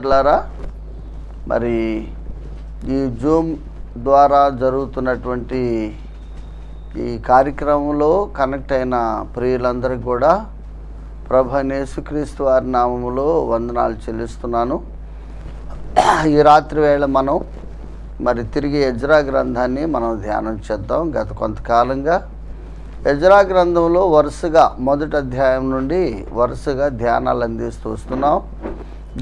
బిడ్డలారా, మరి ఈ జూమ్ ద్వారా జరుగుతున్నటువంటి ఈ కార్యక్రమంలో కనెక్ట్ అయిన ప్రియులందరికీ కూడా ప్రభు యేసుక్రీస్తు వారి నామములో వందనాలు చెల్లిస్తున్నాను. ఈ రాత్రి వేళ మనం మరి తిరిగి ఎజ్రా గ్రంథాన్ని మనం ధ్యానం చేద్దాం. గత కొంతకాలంగా ఎజ్రా గ్రంథంలో వరుసగా మొదటి అధ్యాయం నుండి వరుసగా ధ్యానాలు అందిస్తూ వస్తున్నాం.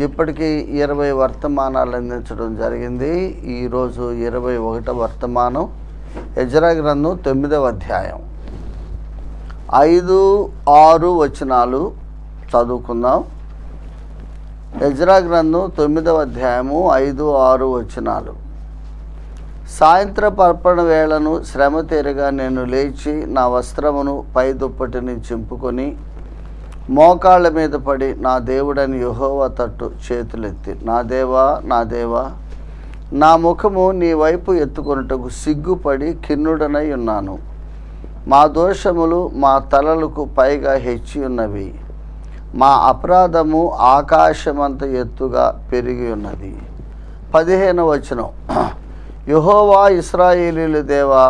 ఇప్పటికీ 20 వర్తమానాలు అందించడం జరిగింది. ఈరోజు 21వ వర్తమానం. ఎజ్రా గ్రంథం 9వ అధ్యాయం 5, 6 వచనాలు చదువుకుందాం. ఎజ్రా గ్రంథం 9వ అధ్యాయము 5, 6 వచనాలు. సాయంత్రపు అర్పణ వేళను శ్రమ తీరగా నేను లేచి నా వస్త్రమును పై దుప్పటిని చింపుకొని మోకాళ్ళ మీద పడి నా దేవుడని యెహోవా తట్టు చేతులెత్తి, నా దేవా నా దేవా, నా ముఖము నీ వైపు ఎత్తుకొనుటకు సిగ్గుపడి కిన్నుడనై ఉన్నాను. మా దోషములు మా తలలకు పైగా హెచ్చి ఉన్నవి. మా అపరాధము ఆకాశమంత ఎత్తుగా పెరిగి ఉన్నది. 15వ వచనం. యెహోవా ఇశ్రాయేలీయుల దేవా,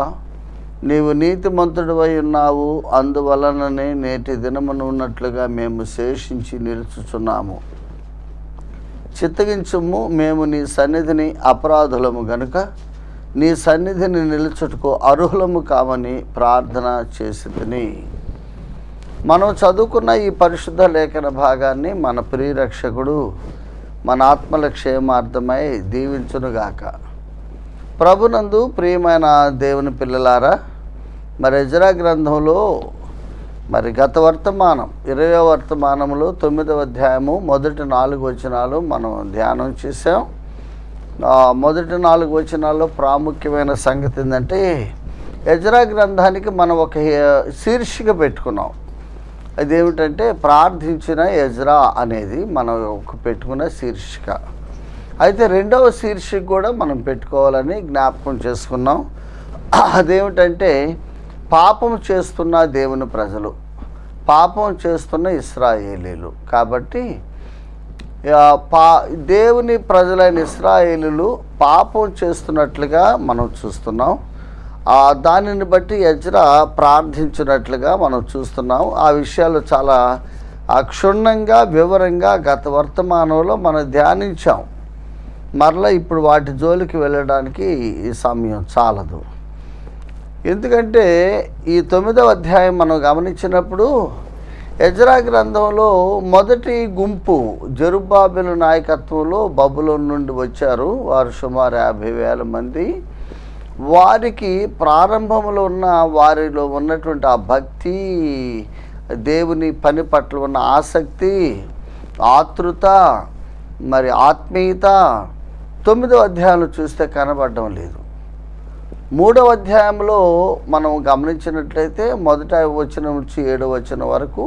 నీవు నీతిమంతుడివై ఉన్నావు, అందువలననే నేటి దినమున ఉన్నట్లుగా మేము శేషించి నిలుచుచున్నాము. చిత్తగించుము, మేము నీ సన్నిధిని అపరాధులము గనుక నీ సన్నిధిని నిలుచుటకు అర్హులము కామని ప్రార్థన చేసితిని. మనం చదువుకున్న ఈ పరిశుద్ధ లేఖన భాగాన్ని మన ప్రియరక్షకుడు మన ఆత్మల క్షేమార్థమై దీవించునుగాక. ప్రభునందు ప్రియమైన దేవుని పిల్లలారా, మరి ఎజ్రా గ్రంథంలో మరి గత వర్తమానం 20వ వర్తమానంలో 9వ అధ్యాయము మొదటి 4 వచనాలు మనం ధ్యానం చేసాం. మొదటి 4 వచనాల్లో ప్రాముఖ్యమైన సంగతి ఏంటంటే, ఎజ్రా గ్రంథానికి మనం ఒక శీర్షిక పెట్టుకున్నాం. అదేమిటంటే ప్రార్థించిన ఎజ్రా అనేది మనం పెట్టుకున్న శీర్షిక. అయితే రెండవ శీర్షిక కూడా మనం పెట్టుకోవాలని జ్ఞాపకం చేసుకున్నాం. అదేమిటంటే పాపం చేస్తున్న దేవుని ప్రజలు, పాపం చేస్తున్న ఇశ్రాయేలీలు. కాబట్టి దేవుని ప్రజలైన ఇశ్రాయేలీలు పాపం చేస్తున్నట్లుగా మనం చూస్తున్నాం. దానిని బట్టి ఎజ్రా ప్రార్థించినట్లుగా మనం చూస్తున్నాం. ఆ విషయాలు చాలా క్షుణ్ణంగా వివరంగా గత వర్తమానంలో మనం ధ్యానించాం. మరలా ఇప్పుడు వాటి జోలికి వెళ్ళడానికి ఈ సమయం చాలదు. ఎందుకంటే ఈ 9వ అధ్యాయం మనం గమనించినప్పుడు ఎజ్రా గ్రంథంలో మొదటి గుంపు జెరుబ్బాబెలు నాయకత్వంలో బబులోను నుండి వచ్చారు. వారు సుమారు 50,000 మంది. వారికి ప్రారంభంలో ఉన్న వారిలో ఉన్నటువంటి ఆ భక్తి, దేవుని పని పట్ల ఉన్న ఆసక్తి, ఆతృత, మరి ఆత్మీయత 9వ అధ్యాయంలో చూస్తే కనబడడం లేదు. 3వ అధ్యాయంలో మనం గమనించినట్లయితే మొదట వచనం నుంచి 7వ వచనం వరకు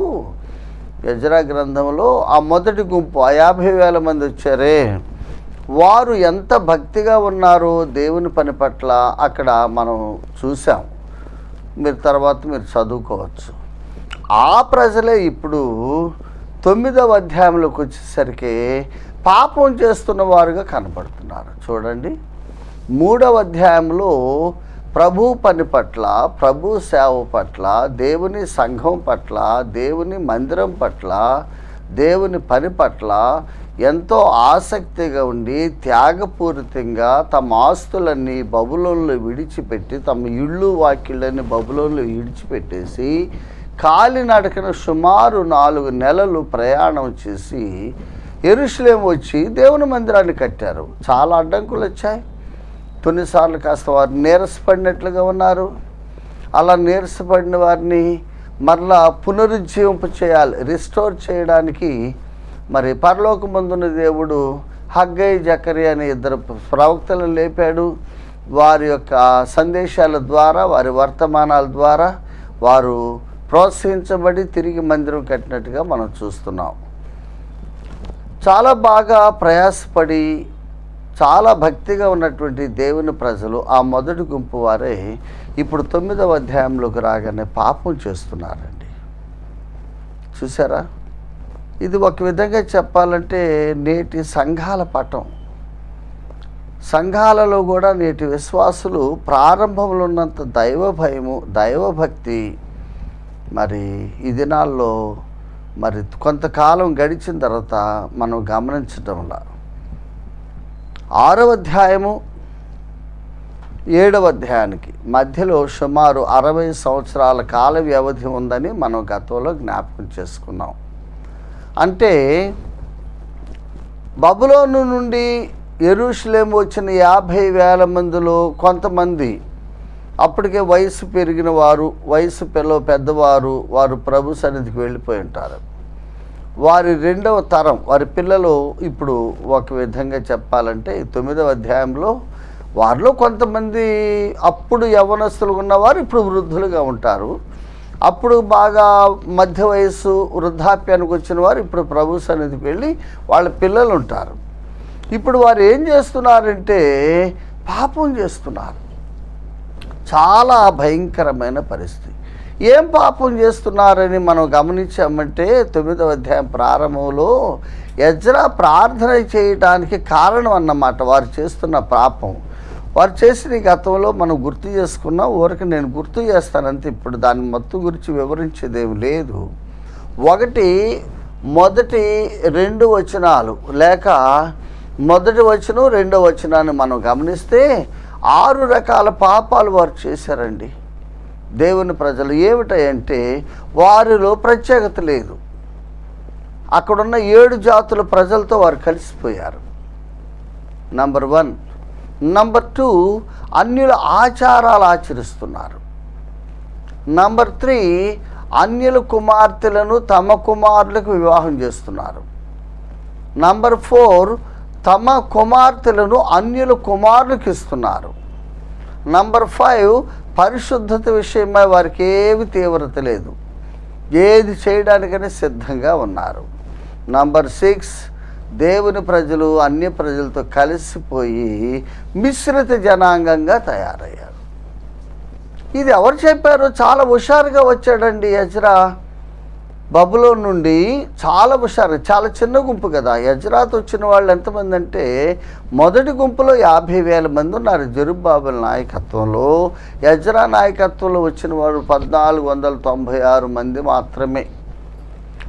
ఎజ్రా గ్రంథంలో ఆ మొదటి గుంపు 50,000 మంది వచ్చారే, వారు ఎంత భక్తిగా ఉన్నారో దేవుని పని పట్ల అక్కడ మనం చూసాం. తర్వాత మీరు చదువుకోవచ్చు. ఆ ప్రజలే ఇప్పుడు 9వ అధ్యాయంలోకి వచ్చేసరికి పాపం చేస్తున్న వారుగా కనపడుతున్నారు. చూడండి, 3వ అధ్యాయంలో ప్రభు పని పట్ల, ప్రభు సేవ పట్ల, దేవుని సంఘం పట్ల, దేవుని మందిరం పట్ల, దేవుని పని పట్ల ఎంతో ఆసక్తిగా ఉండి త్యాగపూరితంగా తమ ఆస్తులన్నీ బబులోనులో విడిచిపెట్టి, తమ ఇళ్ళు వాకిళ్ళని బబులోనులో విడిచిపెట్టేసి కాలినడకన సుమారు 4 నెలలు ప్రయాణం చేసి యెరూషలేము వచ్చి దేవుని మందిరాన్ని కట్టారు. చాలా అడ్డంకులు వచ్చాయి. కొన్నిసార్లు కాస్త వారు నీరసపడినట్లుగా ఉన్నారు. అలా నీరసపడిన వారిని మరలా పునరుజ్జీవింప చేయాలి, రిస్టోర్ చేయడానికి మరి పరలోకమందున్న దేవుడు హగ్గై, జకరియా అనే 2 ప్రవక్తలను లేపాడు. వారి యొక్క సందేశాల ద్వారా, వారి వర్తమానాల ద్వారా వారు ప్రోత్సహించబడి తిరిగి మందిరం కట్టినట్టుగా మనం చూస్తున్నాం. చాలా బాగా ప్రయాసపడి చాలా భక్తిగా ఉన్నటువంటి దేవుని ప్రజలు, ఆ మొదటి గుంపు వారే ఇప్పుడు 9వ అధ్యాయంలోకి రాగానే పాపం చేస్తున్నారండి. చూసారా? ఇది ఒక విధంగా చెప్పాలంటే నేటి సంఘాల పటం. సంఘాలలో కూడా నేటి విశ్వాసులు ప్రారంభంలో ఉన్నంత దైవ భయము, దైవభక్తి మరి ఈ దినాల్లో మరి కొంతకాలం గడిచిన తర్వాత మనం గమనించడంలా 6వ అధ్యాయము 7వ అధ్యాయానికి మధ్యలో సుమారు 60 సంవత్సరాల కాల వ్యవధి ఉందని మనం గతంలో జ్ఞాపకం చేసుకున్నాం. అంటే బబులోను నుండి యెరూషలేము వచ్చిన 50,000 మందిలో కొంతమంది అప్పటికే వయసు పెరిగిన వారు, వయసు పెద్దవారు, వారు ప్రభు సన్నిధికి వెళ్ళిపోయి ఉంటారు. వారి 2వ తరం, వారి పిల్లలు ఇప్పుడు ఒక విధంగా చెప్పాలంటే 9వ అధ్యాయంలో వారిలో కొంతమంది అప్పుడు యవ్వనస్తులు ఉన్నవారు ఇప్పుడు వృద్ధులుగా ఉంటారు. అప్పుడు బాగా మధ్య వయస్సు వృద్ధాప్యానికి వచ్చిన వారు ఇప్పుడు ప్రభు సన్నిధికి వెళ్ళి వాళ్ళ పిల్లలు ఉంటారు. ఇప్పుడు వారు ఏం చేస్తున్నారంటే పాపం చేస్తున్నారు. చాలా భయంకరమైన పరిస్థితి. ఏం పాపం చేస్తున్నారని మనం గమనించామంటే 9వ అధ్యాయం ప్రారంభంలో ఎజ్రా ప్రార్థన చేయడానికి కారణం అన్నమాట వారు చేస్తున్న పాపం. వారు చేసిన గతంలో మనం గుర్తు చేసుకున్నాం. ఊరికి నేను గుర్తు చేస్తానంతే, ఇప్పుడు దాని మొత్తం గురించి వివరించేదేమి లేదు. మొదటి 2 వచనాలు లేక మొదటి వచనం 2వ వచనాన్ని మనం గమనిస్తే 6 రకాల పాపాలు వారు చేశారండి. దేవుని ప్రజలు ఏమిటంటే వారిలో ప్రత్యేకత లేదు. అక్కడున్న 7 జాతుల ప్రజలతో వారు కలిసిపోయారు. నంబర్ 1. నంబర్ 2, అన్యుల ఆచారాలు ఆచరిస్తున్నారు. నంబర్ 3, అన్యుల కుమార్తెలను తమ కుమారులకు వివాహం చేస్తున్నారు. నంబర్ 4, తమ కుమార్తెలను అన్యుల కుమారులకు ఇస్తున్నారు. నంబర్ 5, పరిశుద్ధత విషయమై వారికి ఏమి తీవ్రత లేదు, ఏది చేయడానికైనా సిద్ధంగా ఉన్నారు. నంబర్ 6, దేవుని ప్రజలు అన్య ప్రజలతో కలిసిపోయి మిశ్రిత జనాంగంగా తయారయ్యారు. ఇది ఎవరు చెప్పారో చాలా హుషారుగా వచ్చాడండి ఎజ్రా. బబులోను నుండి చాలా హుషారు, చాలా చిన్న గుంపు కదా. ఎజ్రాతో వచ్చిన వాళ్ళు ఎంతమంది అంటే మొదటి గుంపులో 50,000 మంది ఉన్నారు జెరుబ్బాబెల్ నాయకత్వంలో. ఎజ్రా నాయకత్వంలో వచ్చిన వారు 1496 మంది మాత్రమే.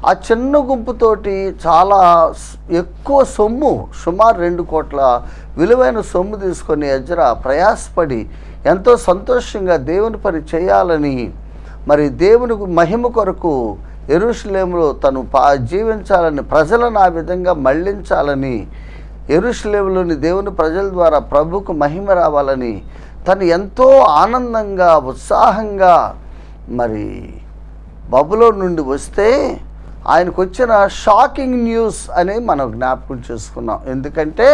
ఆ చిన్న గుంపుతోటి చాలా ఎక్కువ సొమ్ము, సుమారు 2 కోట్ల విలువైన సొమ్ము తీసుకొని ఎజ్రా ప్రయాసపడి ఎంతో సంతోషంగా దేవుని పని చేయాలని, మరి దేవుని మహిమ కొరకు యెరూషలేములో తను జీవించాలని, ప్రజలను ఆ విధంగా మళ్ళించాలని, యెరూషలేములోని దేవుని ప్రజల ద్వారా ప్రభుకు మహిమ రావాలని తను ఎంతో ఆనందంగా ఉత్సాహంగా మరి బబులోను నుండి వస్తే ఆయనకు వచ్చిన షాకింగ్ న్యూస్ అని మనం జ్ఞాపకం చేసుకున్నాం. ఎందుకంటే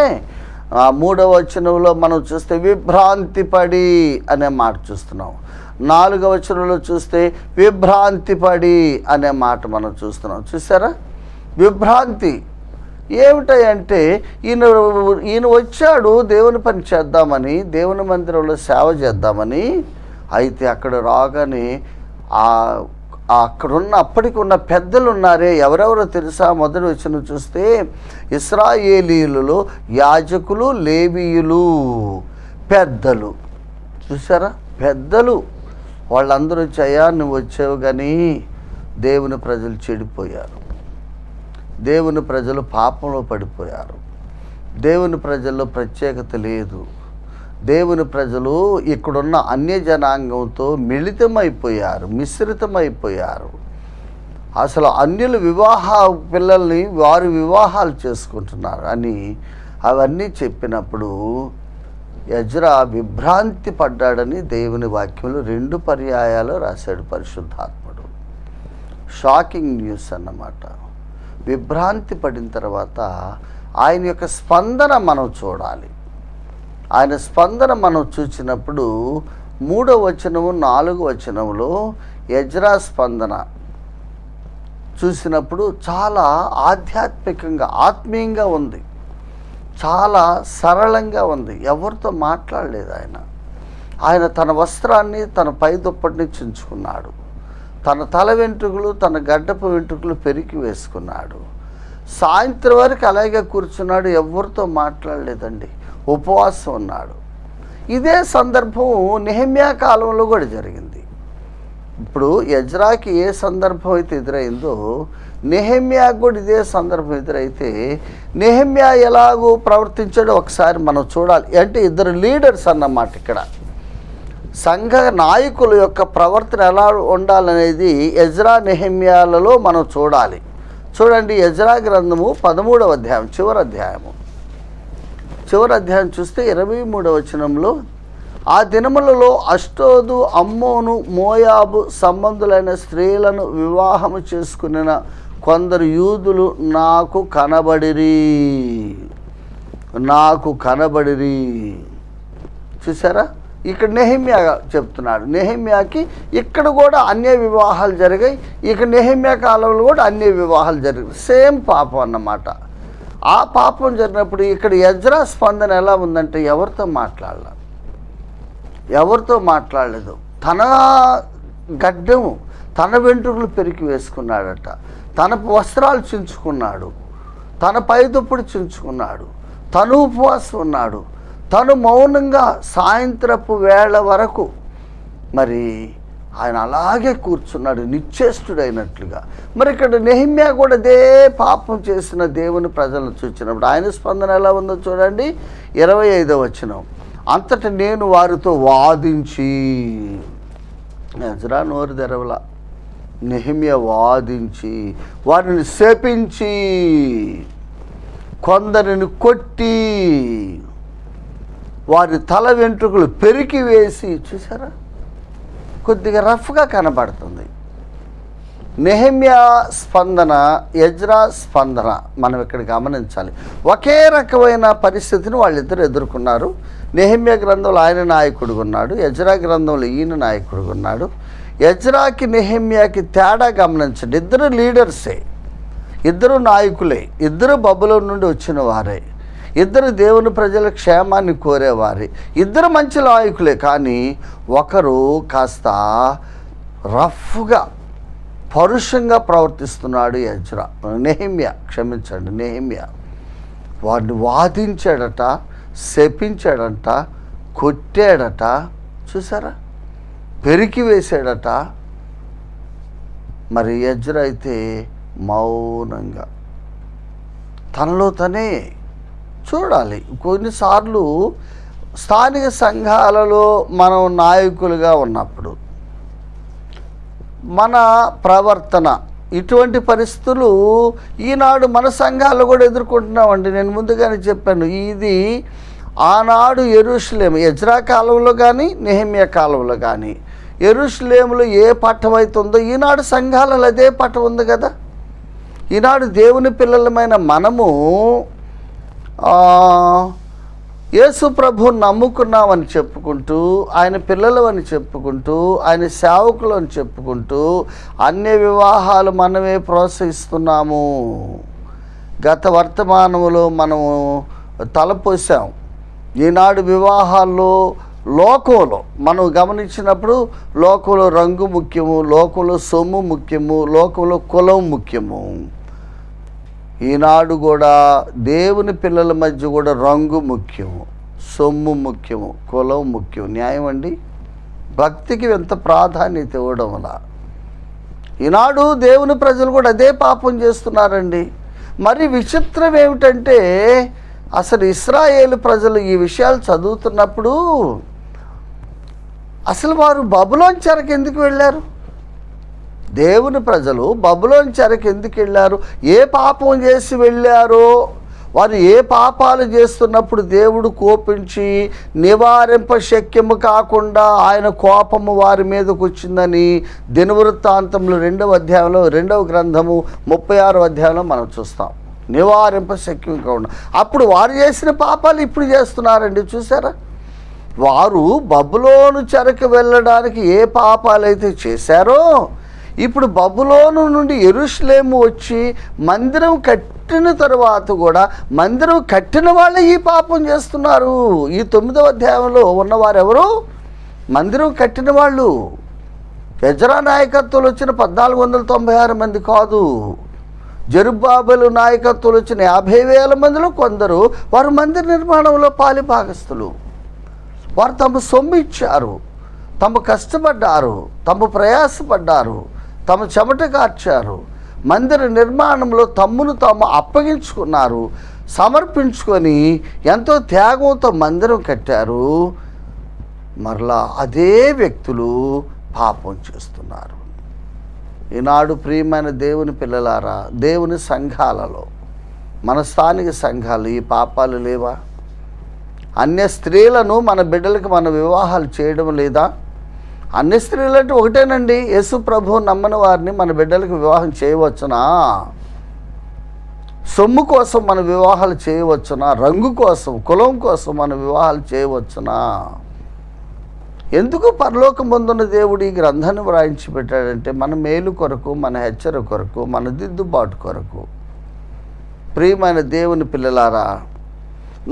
3వ వచనంలో మనం చూస్తే విభ్రాంతి పడి అనే మాట చూస్తున్నాం. 4వ వచనంలో చూస్తే విభ్రాంతి పడి అనే మాట మనం చూస్తున్నాం. చూసారా? విభ్రాంతి ఏమిటంటే ఈయన వచ్చాడు దేవుని పని చేద్దామని, దేవుని మందిరంలో సేవ చేద్దామని. అయితే అక్కడ రాగానే అక్కడున్న అప్పటికి ఉన్న పెద్దలు ఉన్నారే, ఎవరెవరో తెలుసా? మొదటి వచనం చూస్తే ఇశ్రాయేలీయులలో యాజకులు, లేవీయులు, పెద్దలు. చూసారా? పెద్దలు వాళ్ళందరూ వచ్చాయా, నువ్వు వచ్చావు కానీ దేవుని ప్రజలు చెడిపోయారు, దేవుని ప్రజలు పాపంలో పడిపోయారు, దేవుని ప్రజల్లో ప్రత్యేకత లేదు, దేవుని ప్రజలు ఇక్కడున్న అన్య జనాంగంతో మిళితమైపోయారు, మిశ్రితమైపోయారు. అసలు అన్యుల పిల్లల్ని వారు వివాహాలు చేసుకుంటున్నారు అని అవన్నీ చెప్పినప్పుడు ఎజ్రా విభ్రాంతి పడ్డాడని దేవుని వాక్యంలో 2 పర్యాయాలు రాశాడు పరిశుద్ధాత్ముడు. షాకింగ్ న్యూస్ అన్నమాట. విభ్రాంతి పడిన తర్వాత ఆయన యొక్క స్పందన మనం చూడాలి. ఆయన స్పందన మనం చూసినప్పుడు 3వ వచనము 4వ వచనంలో ఎజ్రా స్పందన చూసినప్పుడు చాలా ఆధ్యాత్మికంగా, ఆత్మీయంగా ఉంది, చాలా సరళంగా ఉంది. ఎవరితో మాట్లాడలేదు ఆయన తన వస్త్రాన్ని, తన పై దుప్పటిని చించుకున్నాడు, తన తల వెంట్రుకలు, తన గడ్డపు వెంట్రుకలు పెరికి వేసుకున్నాడు, సాయంత్రం వరకు అలాగే కూర్చున్నాడు, ఎవరితో మాట్లాడలేదండి, ఉపవాసం ఉన్నాడు. ఇదే సందర్భం నెహెమ్యా కాలంలో కూడా జరిగింది. ఇప్పుడు ఎజ్రాకి ఏ సందర్భం అయితే ఎదురైందో నెహెమ్యాకు కూడా ఇదే సందర్భం ఎదురైతే నెహెమ్యా ఎలాగో ప్రవర్తించాడో ఒకసారి మనం చూడాలి. అంటే ఇద్దరు లీడర్స్ అన్నమాట. ఇక్కడ సంఘ నాయకుల యొక్క ప్రవర్తన ఎలా ఉండాలనేది ఎజ్రా నెహెమ్యాలలో మనం చూడాలి. చూడండి, ఎజ్రా గ్రంథము 13వ అధ్యాయం చివరి అధ్యాయం చూస్తే 23వ వచనంలో, ఆ దినములలో అష్టోదు, అమ్మోను, మోయాబు సంబంధులైన స్త్రీలను వివాహము చేసుకున్న కొందరు యూదులు నాకు కనబడిరి. చూసారా, ఇక్కడ నెహెమ్యా చెప్తున్నాడు. నెహెమ్యాకి ఇక్కడ కూడా అన్య వివాహాలు జరిగాయి. ఇక నెహెమ్యా కాలంలో కూడా అన్య వివాహాలు జరిగాయి. సేమ్ పాపం అన్నమాట. ఆ పాపం జరిగినప్పుడు ఇక్కడ ఎజ్రా స్పందన ఎలా ఉందంటే ఎవరితో మాట్లాడలేదు. తన గడ్డం, తన వెంట్రుకలు పెరికి వేసుకున్నాడట, తన వస్త్రాలు చించుకున్నాడు, తన పైదుప్పుడు చించుకున్నాడు, తను ఉపవాసం ఉన్నాడు, తను మౌనంగా సాయంత్రపు వేళ వరకు మరి ఆయన అలాగే కూర్చున్నాడు, నిశ్చేష్టుడైనట్లుగా. మరి ఇక్కడ నెహెమ్యా కూడా అదే పాపం చేసిన దేవుని ప్రజలను చూసినప్పుడు ఆయన స్పందన ఎలా ఉందో చూడండి. 25వ వచనం, అంతట నేను వారితో వాదించి, ఎజ్రా నోరు తెరవలా, నెహెమ్యా వాదించి వారిని శపించి కొందరిని కొట్టి వారి తల వెంట్రుకలు పెరికి వేసి, చూసారా, కొద్దిగా రఫ్గా కనబడుతుంది. నెహెమ్యా స్పందన, ఎజ్రా స్పందన మనం ఇక్కడ గమనించాలి. ఒకే రకమైన పరిస్థితిని వాళ్ళిద్దరు ఎదుర్కొన్నారు. నెహెమ్యా గ్రంథంలో ఆయన నాయకుడుగా ఉన్నాడు, ఎజ్రా గ్రంథంలో ఈయన నాయకుడుగా ఉన్నాడు. ఎజ్రాకి నెహెమ్యాకి తేడా గమనించండి. ఇద్దరు లీడర్సే, ఇద్దరు నాయకులే, ఇద్దరు బబులోను నుండి వచ్చిన వారే, ఇద్దరు దేవుని ప్రజల క్షేమాన్ని కోరేవారే, ఇద్దరు మంచి నాయకులే. కానీ ఒకరు కాస్త రఫ్గా, పరుషంగా ప్రవర్తిస్తున్నాడు నెహెమ్యా. వాడిని వాదించాడట, శపించాడట, కొట్టాడట, చూసారా, పెరికి వేసాడట. మరి ఎజ్రా అయితే మౌనంగా తనలో తనే చూడాలి. కొన్నిసార్లు స్థానిక సంఘాలలో మనం నాయకులుగా ఉన్నప్పుడు మన ప్రవర్తన, ఇటువంటి పరిస్థితులు ఈనాడు మన సంఘాల్లో కూడా ఎదుర్కొంటున్నామండి. నేను ముందుగానే చెప్పాను, ఇది ఆనాడు యెరూషలేము, ఎజ్రా కాలంలో కానీ నెహెమ్యా కాలంలో కానీ యెరూషలేములో ఏ పట్టం అవుతుందో ఈనాడు సంఘాలలో అదే పట్టం ఉంది కదా. ఈనాడు దేవుని పిల్లలమైన మనము యేసు ప్రభువుని నమ్ముకున్నామని చెప్పుకుంటూ, ఆయన పిల్లలమని చెప్పుకుంటూ, ఆయన సేవకులు అని చెప్పుకుంటూ అన్య వివాహాలు మనమే ప్రోత్సహిస్తున్నాము. గత వర్తమానంలో మనము తలపోసాం. ఈనాడు వివాహాల్లో లోకంలో మనం గమనించినప్పుడు లోకంలో రంగు ముఖ్యము, లోకంలో సొమ్ము ముఖ్యము, లోకంలో కులం ముఖ్యము. ఈనాడు కూడా దేవుని పిల్లల మధ్య కూడా రంగు ముఖ్యము, సొమ్ము ముఖ్యము, కులం ముఖ్యం. న్యాయం అండి. భక్తికి ఎంత ప్రాధాన్యత ఇవ్వడం వల్ల ఈనాడు దేవుని ప్రజలు కూడా అదే పాపం చేస్తున్నారండి. మరి విచిత్రం ఏమిటంటే అసలు ఇశ్రాయేలు ప్రజలు ఈ విషయాలు చదువుతున్నప్పుడు అసలు వారు బబులోను చెరకు ఎందుకు వెళ్ళారు? దేవుని ప్రజలు బబులోను చెరకు ఎందుకు వెళ్ళారు? ఏ పాపం చేసి వెళ్ళారో, వారు ఏ పాపాలు చేస్తున్నప్పుడు దేవుడు కోపించి నివారింప శక్యము కాకుండా ఆయన కోపము వారి మీదకు వచ్చిందని దినవృత్తాంతంలో 2వ అధ్యాయంలో 2వ గ్రంథము 36వ అధ్యాయంలో మనం చూస్తాం. నివారింప శక్యం కాకుండా అప్పుడు వారు చేసిన పాపాలు ఇప్పుడు చేస్తున్నారండి. చూసారా, వారు బబులోను చెరకు వెళ్ళడానికి ఏ పాపాలైతే చేశారో ఇప్పుడు బబులోను నుండి యెరూషలేము వచ్చి మందిరం కట్టిన తర్వాత కూడా మందిరం కట్టిన వాళ్ళే ఈ పాపం చేస్తున్నారు. ఈ 9వ అధ్యాయంలో ఉన్నవారు ఎవరు? మందిరం కట్టిన వాళ్ళు. ఎజ్రా నాయకత్వంలో వచ్చిన 1496 మంది కాదు. జెరుబ్బాబెలు నాయకత్వంలో వచ్చిన 50,000 మందిలో కొందరు వారు మందిర నిర్మాణంలో పాలిభాగస్తులు. వారు తమ సొమ్ము ఇచ్చారు, తమ కష్టపడ్డారు, తమ ప్రయాసపడ్డారు, తమ చెమట కార్చారు. మందిర నిర్మాణంలో తమ్మును తాము అప్పగించుకున్నారు, సమర్పించుకొని ఎంతో త్యాగంతో మందిరం కట్టారు. మరలా అదే వ్యక్తులు పాపం చేస్తున్నారు. ఈనాడు ప్రియమైన దేవుని పిల్లలారా, దేవుని సంఘాలలో, మన స్థానిక సంఘాలు ఈ పాపాలు లేవా? అన్య స్త్రీలను మన బిడ్డలకు మన వివాహాలు చేయడం లేదా? అన్య స్త్రీలు అంటే ఒకటేనండి, యేసు ప్రభువు నమ్మని వారిని మన బిడ్డలకు వివాహం చేయవచ్చునా? సొమ్ము కోసం మన వివాహాలు చేయవచ్చునా? రంగు కోసం, కులం కోసం మన వివాహాలు చేయవచ్చునా? ఎందుకు పరలోకమందున్న దేవుడు ఈ గ్రంథాన్ని వ్రాయించి పెట్టాడంటే మన మేలు కొరకు, మన హెచ్చరిక కొరకు, మన దిద్దుబాటు కొరకు. ప్రియమైన దేవుని పిల్లలారా,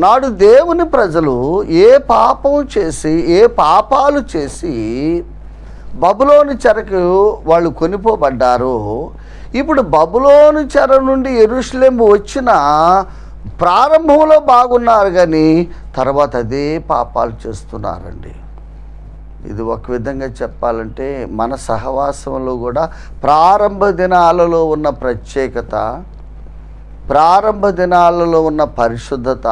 నాడు దేవుని ప్రజలు ఏ పాపం చేసి, ఏ పాపాలు చేసి బబులోను చెరకు వాళ్ళు కొనిపోబడ్డారో, ఇప్పుడు బబులోను చెర నుండి యెరూషలేము వచ్చిన ప్రారంభంలో బాగున్నారు, కానీ తర్వాత అదే పాపాలు చేస్తున్నారండి. ఇది ఒక విధంగా చెప్పాలంటే మన సహవాసంలో కూడా ప్రారంభ దినాలలో ఉన్న ప్రత్యేకత, ప్రారంభ దినాలలో ఉన్న పరిశుద్ధత,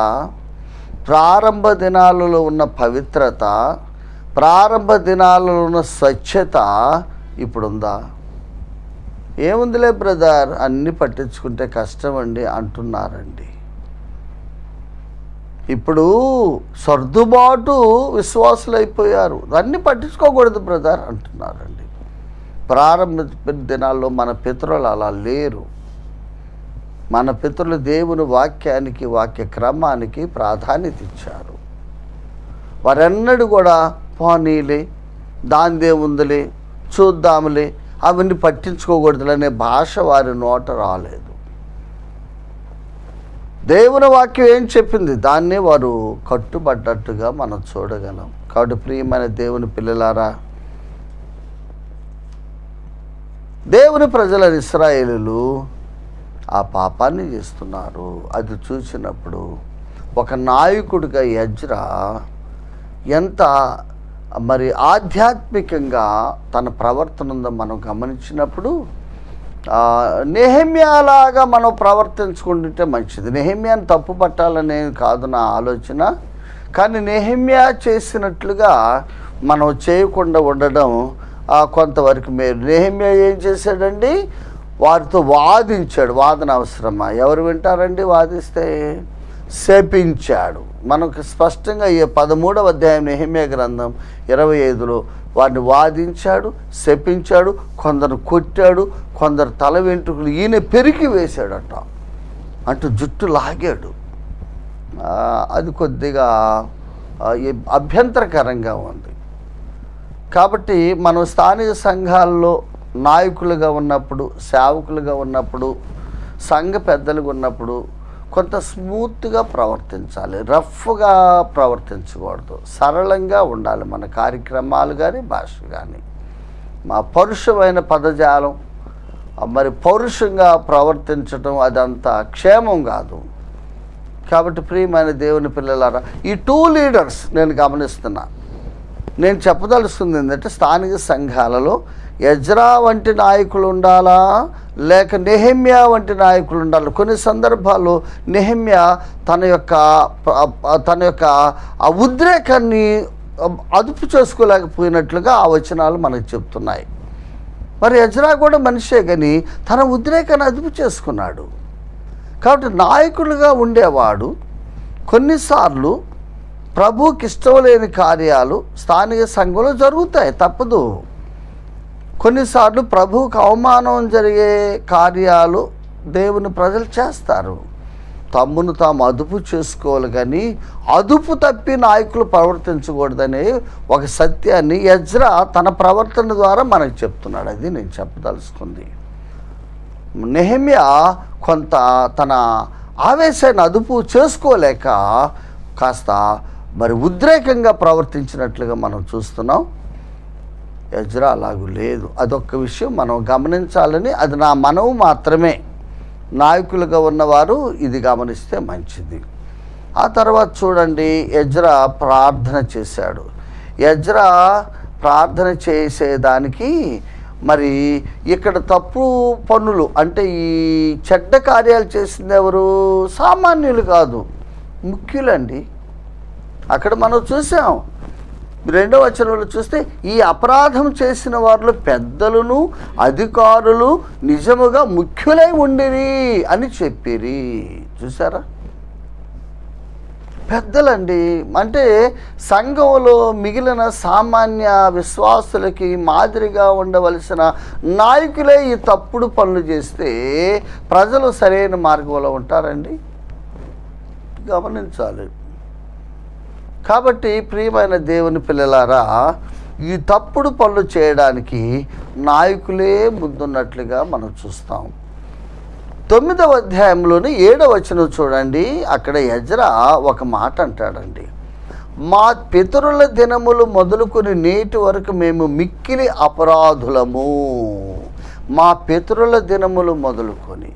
ప్రారంభ దినాలలో ఉన్న పవిత్రత, ప్రారంభ దినాలలో ఉన్న స్వచ్ఛత ఇప్పుడుందా? ఏముందిలే బ్రదర్, అన్నీ పట్టించుకుంటే కష్టం అండి అంటున్నారండి. ఇప్పుడు సర్దుబాటు విశ్వాసులు అయిపోయారు, అన్నీ పట్టించుకోకూడదు బ్రదర్ అంటున్నారండి. ప్రారంభ దినాల్లో మన పితరులు అలా లేరు. మన పితరులు దేవుని వాక్యానికి, వాక్య క్రమానికి ప్రాధాన్యత ఇచ్చారు. వారెన్నడూ కూడా పోనీలే, దాందేముందులే, చూద్దాములే, అవన్నీ పట్టించుకోకూడదులనే భాష వారి నోట రాలేదు. దేవుని వాక్యం ఏం చెప్పింది దాన్నే వారు కట్టుబడ్డట్టుగా మనం చూడగలం. కాబట్టి ప్రియమైన దేవుని పిల్లలారా, దేవుని ప్రజల ఇశ్రాయేలులు ఆ పాపాన్ని చేస్తున్నారు. అది చూసినప్పుడు ఒక నాయకుడిగా ఎజ్రా ఎంత మరి ఆధ్యాత్మికంగా తన ప్రవర్తన ఉందో మనం గమనించినప్పుడు, నెహెమ్యాలాగా మనం ప్రవర్తించుకుంటుంటే మంచిది. నెహెమ్యాని తప్పు పట్టాలనే కాదు నా ఆలోచన, కానీ నెహెమ్యా చేసినట్లుగా మనం చేయకుండా ఉండడం కొంతవరకు మేలు. నెహెమ్యా ఏం చేశాడండి? వారితో వాదించాడు. వాదన అవసరమా? ఎవరు వింటారండి వాదిస్తే? శపించాడు. మనకు స్పష్టంగా ఈ 13వ అధ్యాయం నెహెమ్యా గ్రంథం 25లో వారిని వాదించాడు, శపించాడు, కొందరు కొట్టాడు, కొందరు తల వెంట్రుకలు ఈయన పెరికి వేశాడట, అంటూ జుట్టు లాగాడు. అది కొద్దిగా అభ్యంతరకరంగా ఉంది. కాబట్టి మనం స్థానిక సంఘాల్లో నాయకులుగా ఉన్నప్పుడు, సేవకులుగా ఉన్నప్పుడు, సంఘ పెద్దలుగా ఉన్నప్పుడు కొంత స్మూత్గా ప్రవర్తించాలి, రఫ్గా ప్రవర్తించకూడదు, సరళంగా ఉండాలి మన కార్యక్రమాలు కానీ, భాష కానీ. మా పరుషమైన పదజాలం, మరి పౌరుషంగా ప్రవర్తించడం అదంతా క్షేమం కాదు. కాబట్టి ప్రియమైన దేవుని పిల్లలారా, ఈ 2 లీడర్స్ నేను గమనిస్తున్నా. నేను చెప్పదలుచుకుంది ఏంటంటే, స్థానిక సంఘాలలో ఎజ్రా వంటి నాయకులు ఉండాలా, లేక నెహెమ్యా వంటి నాయకులు ఉండాలి. కొన్ని సందర్భాల్లో నెహెమ్యా తన యొక్క ఆ ఉద్రేకాన్ని అదుపు చేసుకోలేకపోయినట్లుగా ఆ వచనాలు మనకు చెప్తున్నాయి. మరి ఎజ్రా కూడా మనిషే, కానీ తన ఉద్రేకాన్ని అదుపు చేసుకున్నాడు. కాబట్టి నాయకులుగా ఉండేవాడు కొన్నిసార్లు ప్రభువుకి ఇష్టం లేని కార్యాలు స్థానిక సంఘంలో జరుగుతాయి, తప్పదు. కొన్నిసార్లు ప్రభువుకు అవమానం జరిగే కార్యాలు దేవుని ప్రజలు చేస్తారు. తమ్మును తాము అదుపు చేసుకోవాలి, కానీ అదుపు తప్పి నాయకులు ప్రవర్తించకూడదనే ఒక సత్యాన్ని ఎజ్రా తన ప్రవర్తన ద్వారా మనకు చెప్తున్నాడు. అది నేను చెప్పదలుచుకుంది. నెహెమ్యా కొంత తన ఆవేశాన్ని అదుపు చేసుకోలేక కాస్త మరి ఉద్రేకంగా ప్రవర్తించినట్లుగా మనం చూస్తున్నాం. ఎజ్రా అలాగూ లేదు. అదొక్క విషయం మనం గమనించాలని, అది నా మనవు మాత్రమే. నాయకులుగా ఉన్నవారు ఇది గమనిస్తే మంచిది. ఆ తర్వాత చూడండి, ఎజ్రా ప్రార్థన చేశాడు. ఎజ్రా ప్రార్థన చేసేదానికి మరి ఇక్కడ తప్పు పనులు అంటే ఈ చెడ్డ కార్యాలు చేసింది ఎవరు? సామాన్యులు కాదు, ముఖ్యులండి. అక్కడ మనం చూసాం 2వ వచనంలో చూస్తే, ఈ అపరాధం చేసిన వారిలో పెద్దలను అధికారులు నిజముగా ముఖ్యులై ఉండిరి అని చెప్పిరి. చూసారా? పెద్దలండి. అంటే సంఘంలో మిగిలిన సామాన్య విశ్వాసులకి మాదిరిగా ఉండవలసిన నాయకులే ఈ తప్పుడు పనులు చేస్తే ప్రజలు సరైన మార్గంలో ఉంటారండి? గమనించాలి. కాబట్టి ప్రియమైన దేవుని పిల్లలారా, ఈ తప్పుడు పనులు చేయడానికి నాయకులే ముందున్నట్లుగా మనం చూస్తాం. 9వ అధ్యాయంలోని 7వ వచనం చూడండి. అక్కడ ఎజ్రా ఒక మాట అంటాడండి, మా పితరుల దినములు మొదలుకొని నేటి వరకు మేము మిక్కిలి అపరాధులము. మా పితరుల దినములు మొదలుకొని.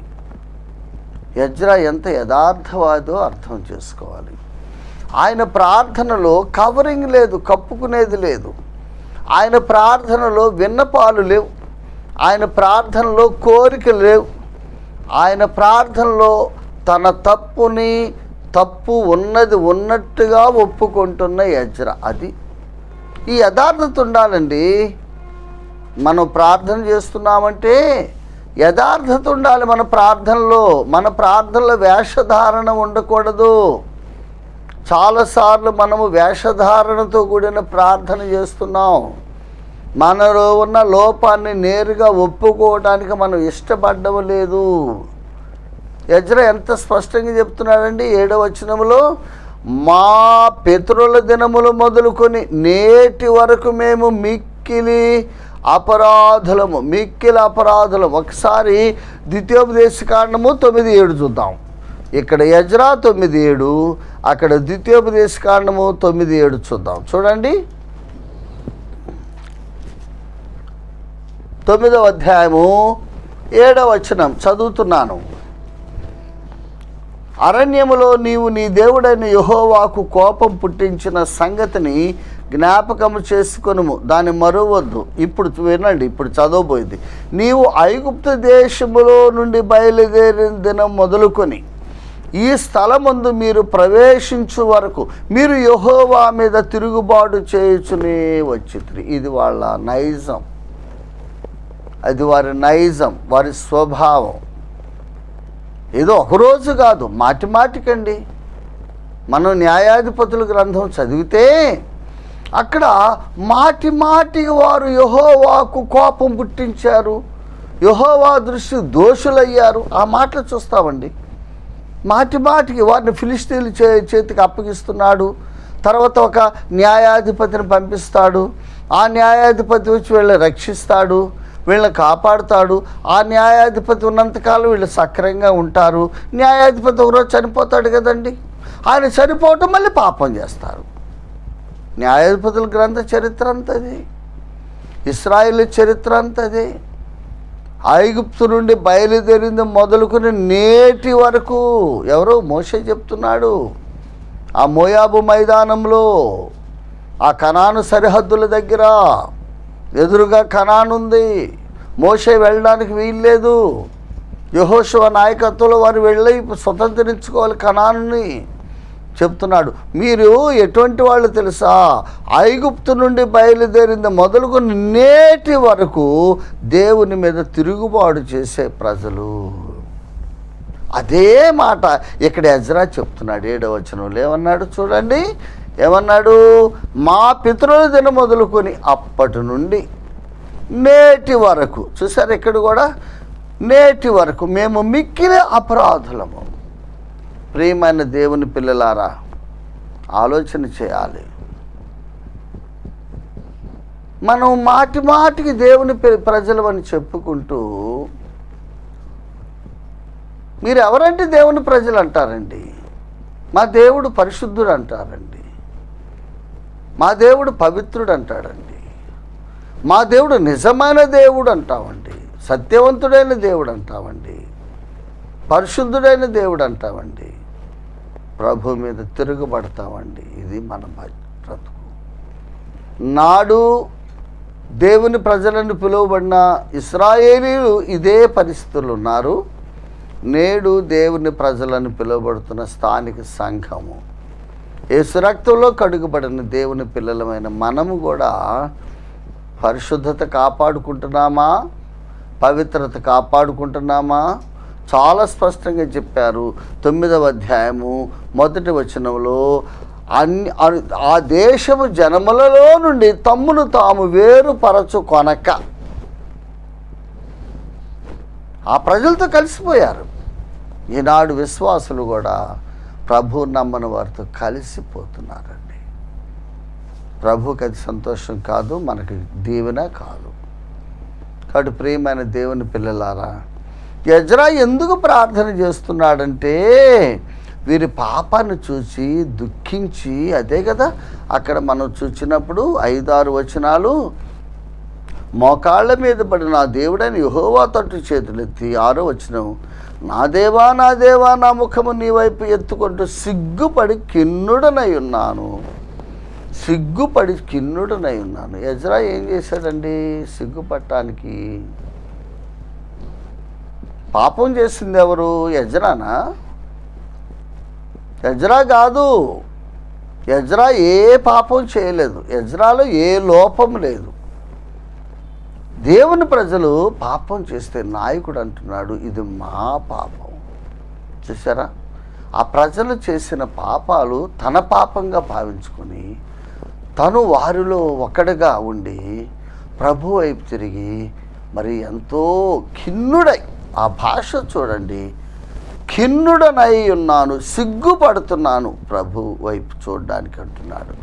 ఎజ్రా ఎంత యథార్థవాదో అర్థం చేసుకోవాలి. ఆయన ప్రార్థనలో కవరింగ్ లేదు, కప్పుకునేది లేదు. ఆయన ప్రార్థనలో విన్నపాలు లేవు. ఆయన ప్రార్థనలో కోరికలు లేవు. ఆయన ప్రార్థనలో తన తప్పు ఉన్నది ఉన్నట్టుగా ఒప్పుకుంటున్న ఎజ్రా. అది ఈ యథార్థత ఉండాలండి. మనం ప్రార్థన చేస్తున్నామంటే యథార్థత ఉండాలి మన ప్రార్థనలో. మన ప్రార్థనలో వేషధారణ ఉండకూడదు. చాలాసార్లు మనము వేషధారణతో కూడిన ప్రార్థన చేస్తున్నాం. మనలో ఉన్న లోపాన్ని నేరుగా ఒప్పుకోవడానికి మనం ఇష్టపడడం లేదు. ఎజ్రా ఎంత స్పష్టంగా చెప్తున్నాడండి 7వ వచనంలో, మా పితరుల దినములు మొదలుకొని నేటి వరకు మేము మిక్కిలి అపరాధులము. ఒకసారి ద్వితీయోపదేశకాండము 9:7 చూద్దాం. ఇక్కడ ఎజ్రా 9:7, అక్కడ ద్వితీయోపదేశకాండము 9:7 చూద్దాం. చూడండి, 9వ అధ్యాయము 7వ వచనం చదువుతున్నాను. అరణ్యములో నీవు నీ దేవుడైన యెహోవాకు కోపం పుట్టించిన సంగతిని జ్ఞాపకము చేసుకొనుము, దాన్ని మరువద్దు. ఇప్పుడు వినండి, ఇప్పుడు చదవబోయేది. నీవు ఐగుప్తు దేశములో నుండి బయలుదేరిన దినం మొదలుకొని ఈ స్థలమందు మీరు ప్రవేశించు వరకు మీరు యెహోవా మీద తిరుగుబాటు చేయుచునే వచ్చింది. ఇది వాళ్ళ నైజం, అది వారి నైజం, వారి స్వభావం. ఏదో ఒకరోజు కాదు, మాటికండి. మనం న్యాయాధిపతుల గ్రంథం చదివితే అక్కడ మాటికి వారు యెహోవాకు కోపం పుట్టించారు, యెహోవా దృష్టి దోషులయ్యారు. ఆ మాటలు చూస్తామండి. మాటికి వారిని ఫిలిష్తీయుల చేతికి అప్పగిస్తున్నాడు. తర్వాత ఒక న్యాయాధిపతిని పంపిస్తాడు. ఆ న్యాయాధిపతి వచ్చి వీళ్ళని రక్షిస్తాడు, వీళ్ళని కాపాడుతాడు. ఆ న్యాయాధిపతి ఉన్నంతకాలం వీళ్ళు సక్రమంగా ఉంటారు. న్యాయాధిపతి ఒకరోజు చనిపోతాడు కదండి. ఆయన చనిపోవటం మళ్ళీ పాపం చేస్తారు. న్యాయాధిపతుల గ్రంథ చరిత్ర అంతది, ఇశ్రాయేలు చరిత్ర అంతది. ఐగుప్తు నుండి బయలుదేరింది మొదలుకొని నేటి వరకు ఎవరో మోషే చెప్తున్నాడు. ఆ మోయాబు మైదానంలో, ఆ కనాను సరిహద్దుల దగ్గర ఎదురుగా కనాను ఉంది. మోషే వెళ్ళడానికి వీల్లేదు. యెహోషువ నాయకత్వంలో వారు వెళ్ళి స్వతంత్రించుకోవాలి కనానుని చెప్తున్నాడు. మీరు ఎటువంటి వాళ్ళు తెలుసా? ఐగుప్తు నుండి బయలుదేరింది మొదలుకొని నేటి వరకు దేవుని మీద తిరుగుబాటు చేసే ప్రజలు. అదే మాట ఇక్కడ ఎజ్రా చెప్తున్నాడు 7వ వచనంలో. ఏమన్నాడు చూడండి, ఏమన్నాడు? మా పితరుల దినం మొదలుకొని అప్పటి నుండి నేటి వరకు. చూసారు, ఇక్కడ కూడా నేటి వరకు మేము మిక్కిలి అపరాధులము. ప్రియమైన దేవుని పిల్లలారా, ఆలోచన చేయాలి. మనం మాటికి దేవుని ప్రజలు అని చెప్పుకుంటూ, మీరు ఎవరంటే దేవుని ప్రజలు అంటారండి. మా దేవుడు పరిశుద్ధుడు అంటారండి. మా దేవుడు పవిత్రుడు అంటాడండి. మా దేవుడు నిజమైన దేవుడు అంటామండి. సత్యవంతుడైన దేవుడు అంటామండి. పరిశుద్ధుడైన దేవుడు అంటామండి, ప్రభు మీద తిరుగుబడతామండి. ఇది మన బ్రతుకు. నాడు దేవుని ప్రజలను పిలువబడిన ఇశ్రాయేలీయులు ఇదే పరిస్థితులు ఉన్నారు. నేడు దేవుని ప్రజలను పిలువబడుతున్న స్థానిక సంఘము, యేసు రక్తంలో కడుగుబడిన దేవుని పిల్లలమైన మనము కూడా పరిశుద్ధత కాపాడుకుంటున్నామా, పవిత్రత కాపాడుకుంటున్నామా? చాలా స్పష్టంగా చెప్పారు 9వ అధ్యాయము 1వ వచనంలో, ఆ దేశము జనములలో నుండి తమ్మును తాము వేరుపరచుకొనక, ఆ ప్రజలతో కలిసిపోయారు. ఈనాడు విశ్వాసులు కూడా ప్రభు నమ్మని వారితో కలిసిపోతున్నారండి. ప్రభుకి అది సంతోషం కాదు, మనకి దీవెన కాదు. కాబట్టి ప్రియమైన దేవుని పిల్లలారా, ఎజ్రా ఎందుకు ప్రార్థన చేస్తున్నాడంటే వీరి పాపాన్ని చూసి దుఃఖించి, అదే కదా అక్కడ మనం చూసినప్పుడు 5-6 వచనాలు, మోకాళ్ళ మీద పడి నా దేవుడని యెహోవా తట్టు చేతులెత్తి, 6వ వచనం, నా దేవా నా దేవా నా ముఖము నీ వైపు ఎత్తుకుంటూ సిగ్గుపడి కిన్నుడనై ఉన్నాను. ఎజ్రా ఏం చేశాడండి? సిగ్గుపడటానికి పాపం చేసింది ఎవరు? ఎజ్రానా? ఎజ్రా కాదు. ఎజ్రా ఏ పాపం చేయలేదు, ఎజ్రాలో ఏ లోపం లేదు. దేవుని ప్రజలు పాపం చేస్తే నాయకుడు అంటున్నాడు, ఇది మా పాపం. చూసారా? ఆ ప్రజలు చేసిన పాపాలు తన పాపంగా భావించుకొని తను వారిలో ఒకడుగా ఉండి ప్రభు వైపు తిరిగి మరి ఎంతో ఖిన్నుడై, ఆ భాష చూడండి, ఖిన్నుడనై ఉన్నాను, సిగ్గుపడుతున్నాను ప్రభు వైపు చూడడానికి అంటున్నాడు.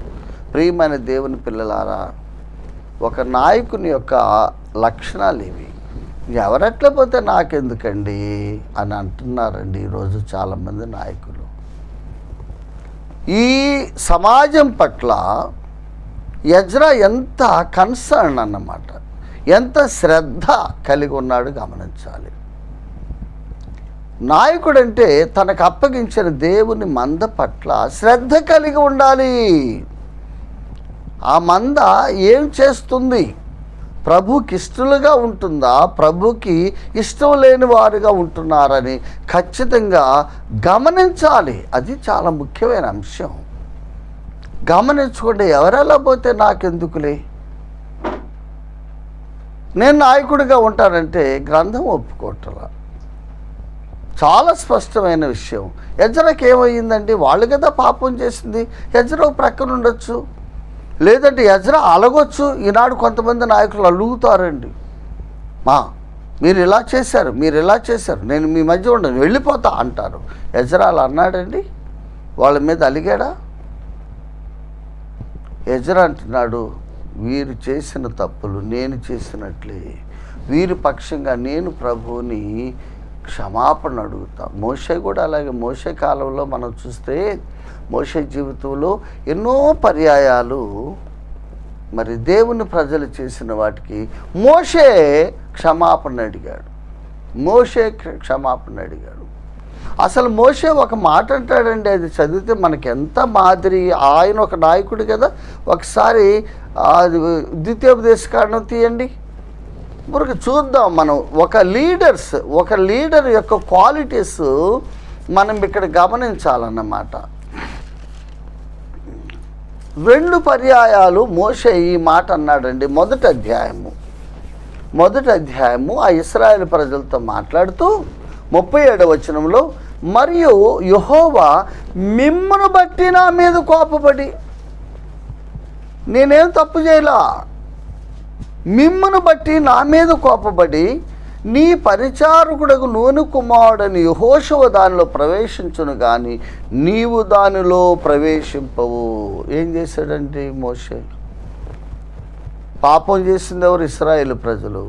ప్రియమైన దేవుని పిల్లలారా, ఒక నాయకుని యొక్క లక్షణాలు ఇవి. ఎవరెట్లా పోతే నాకెందుకండి అని అంటున్నారండి ఈరోజు చాలామంది నాయకులు. ఈ సమాజం పట్ల ఎజ్రా ఎంత కన్సర్న్ అన్నమాట, ఎంత శ్రద్ధ కలిగి ఉన్నాడు గమనించాలి. నాయకుడంటే తనకు అప్పగించిన దేవుని మంద పట్ల శ్రద్ధ కలిగి ఉండాలి. ఆ మంద ఏం చేస్తుంది? ప్రభుకి ఇష్టలుగా ఉంటుందా, ప్రభుకి ఇష్టం లేని వారుగా ఉంటున్నారని ఖచ్చితంగా గమనించాలి. అది చాలా ముఖ్యమైన అంశం. గమనించుకుంటే ఎవరెలా పోతే నాకెందుకులే, నేను నాయకుడిగా ఉంటానంటే గ్రంథం ఒప్పుకోవట్లా. చాలా స్పష్టమైన విషయం. ఎజ్రాకి ఏమయ్యిందండి? వాళ్ళు కదా పాపం చేసింది. ఎజ్రా ప్రక్కన ఉండొచ్చు, లేదంటే ఎజ్రా అలగొచ్చు. ఈనాడు కొంతమంది నాయకులు అలుగుతారండి, మీరు ఇలా చేశారు, నేను మీ మధ్య ఉండను, వెళ్ళిపోతా అంటారు. ఎజ్రా అలా అన్నాడండి? వాళ్ళ మీద అలిగాడా? ఎజ్రా అంటున్నాడు, వీరు చేసిన తప్పులు నేను చేసినట్లే, వీరి పక్షంగా నేను ప్రభువుని క్షమాపణ అడుగుతా. మోషే కూడా అలాగే. మోషే కాలంలో మనం చూస్తే మోషే జీవితంలో ఎన్నో పర్యాయాలు మరి దేవుని ప్రజలు చేసిన వాటికి మోషే క్షమాపణ అడిగాడు. అసలు మోషే ఒక మాట అంటాడండి, అది చదివితే మనకి ఎంత మాదిరి. ఆయన ఒక నాయకుడు కదా. ఒకసారి ద్వితీయోపదేశకాండం తీయండి, మనకు చూద్దాం. మనం ఒక లీడర్ యొక్క క్వాలిటీస్ మనం ఇక్కడ గమనించాలన్నమాట. 2 పర్యాయాలు మోషే ఈ మాట అన్నాడండి. మొదటి అధ్యాయము ఆ ఇశ్రాయేలు ప్రజలతో మాట్లాడుతూ 37వ వచనంలో, మరియు యెహోవా మిమ్మును బట్టి నా మీద కోపపడి, నేనేం తప్పు చేయలా, మిమ్మును బట్టి నా మీద కోపపడి నీ పరిచారకుడకు నూనె కుమారుడని యెహోషువ దానిలో ప్రవేశించును కానీ నీవు దానిలో ప్రవేశింపవు. ఏం చేశాడంటే మోషే? పాపం చేసింది ఎవరు? ఇశ్రాయేలు ప్రజలు.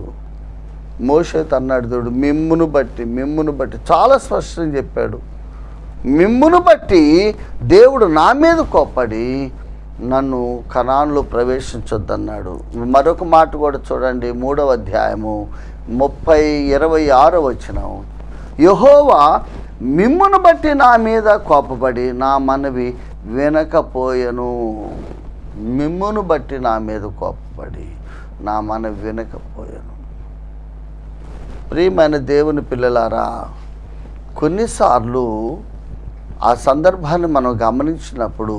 మోషే అన్నాడు, దేవుడు మిమ్మును బట్టి చాలా స్పష్టంగా చెప్పాడు. మిమ్మును బట్టి దేవుడు నా మీద కోపడి నన్ను కనానులో ప్రవేశించొద్దన్నాడు. మరొక మాట కూడా చూడండి, 3వ అధ్యాయము 26వ వచనం, యెహోవా మిమ్మును బట్టి నా మీద కోపపడి నా మనవి వినకపోయెను. మిమ్మును బట్టి నా మీద కోపపడి నా మనవి వినకపోయెను. ప్రియమైన దేవుని పిల్లలారా, కొన్నిసార్లు ఆ సందర్భాన్ని మనం గమనించినప్పుడు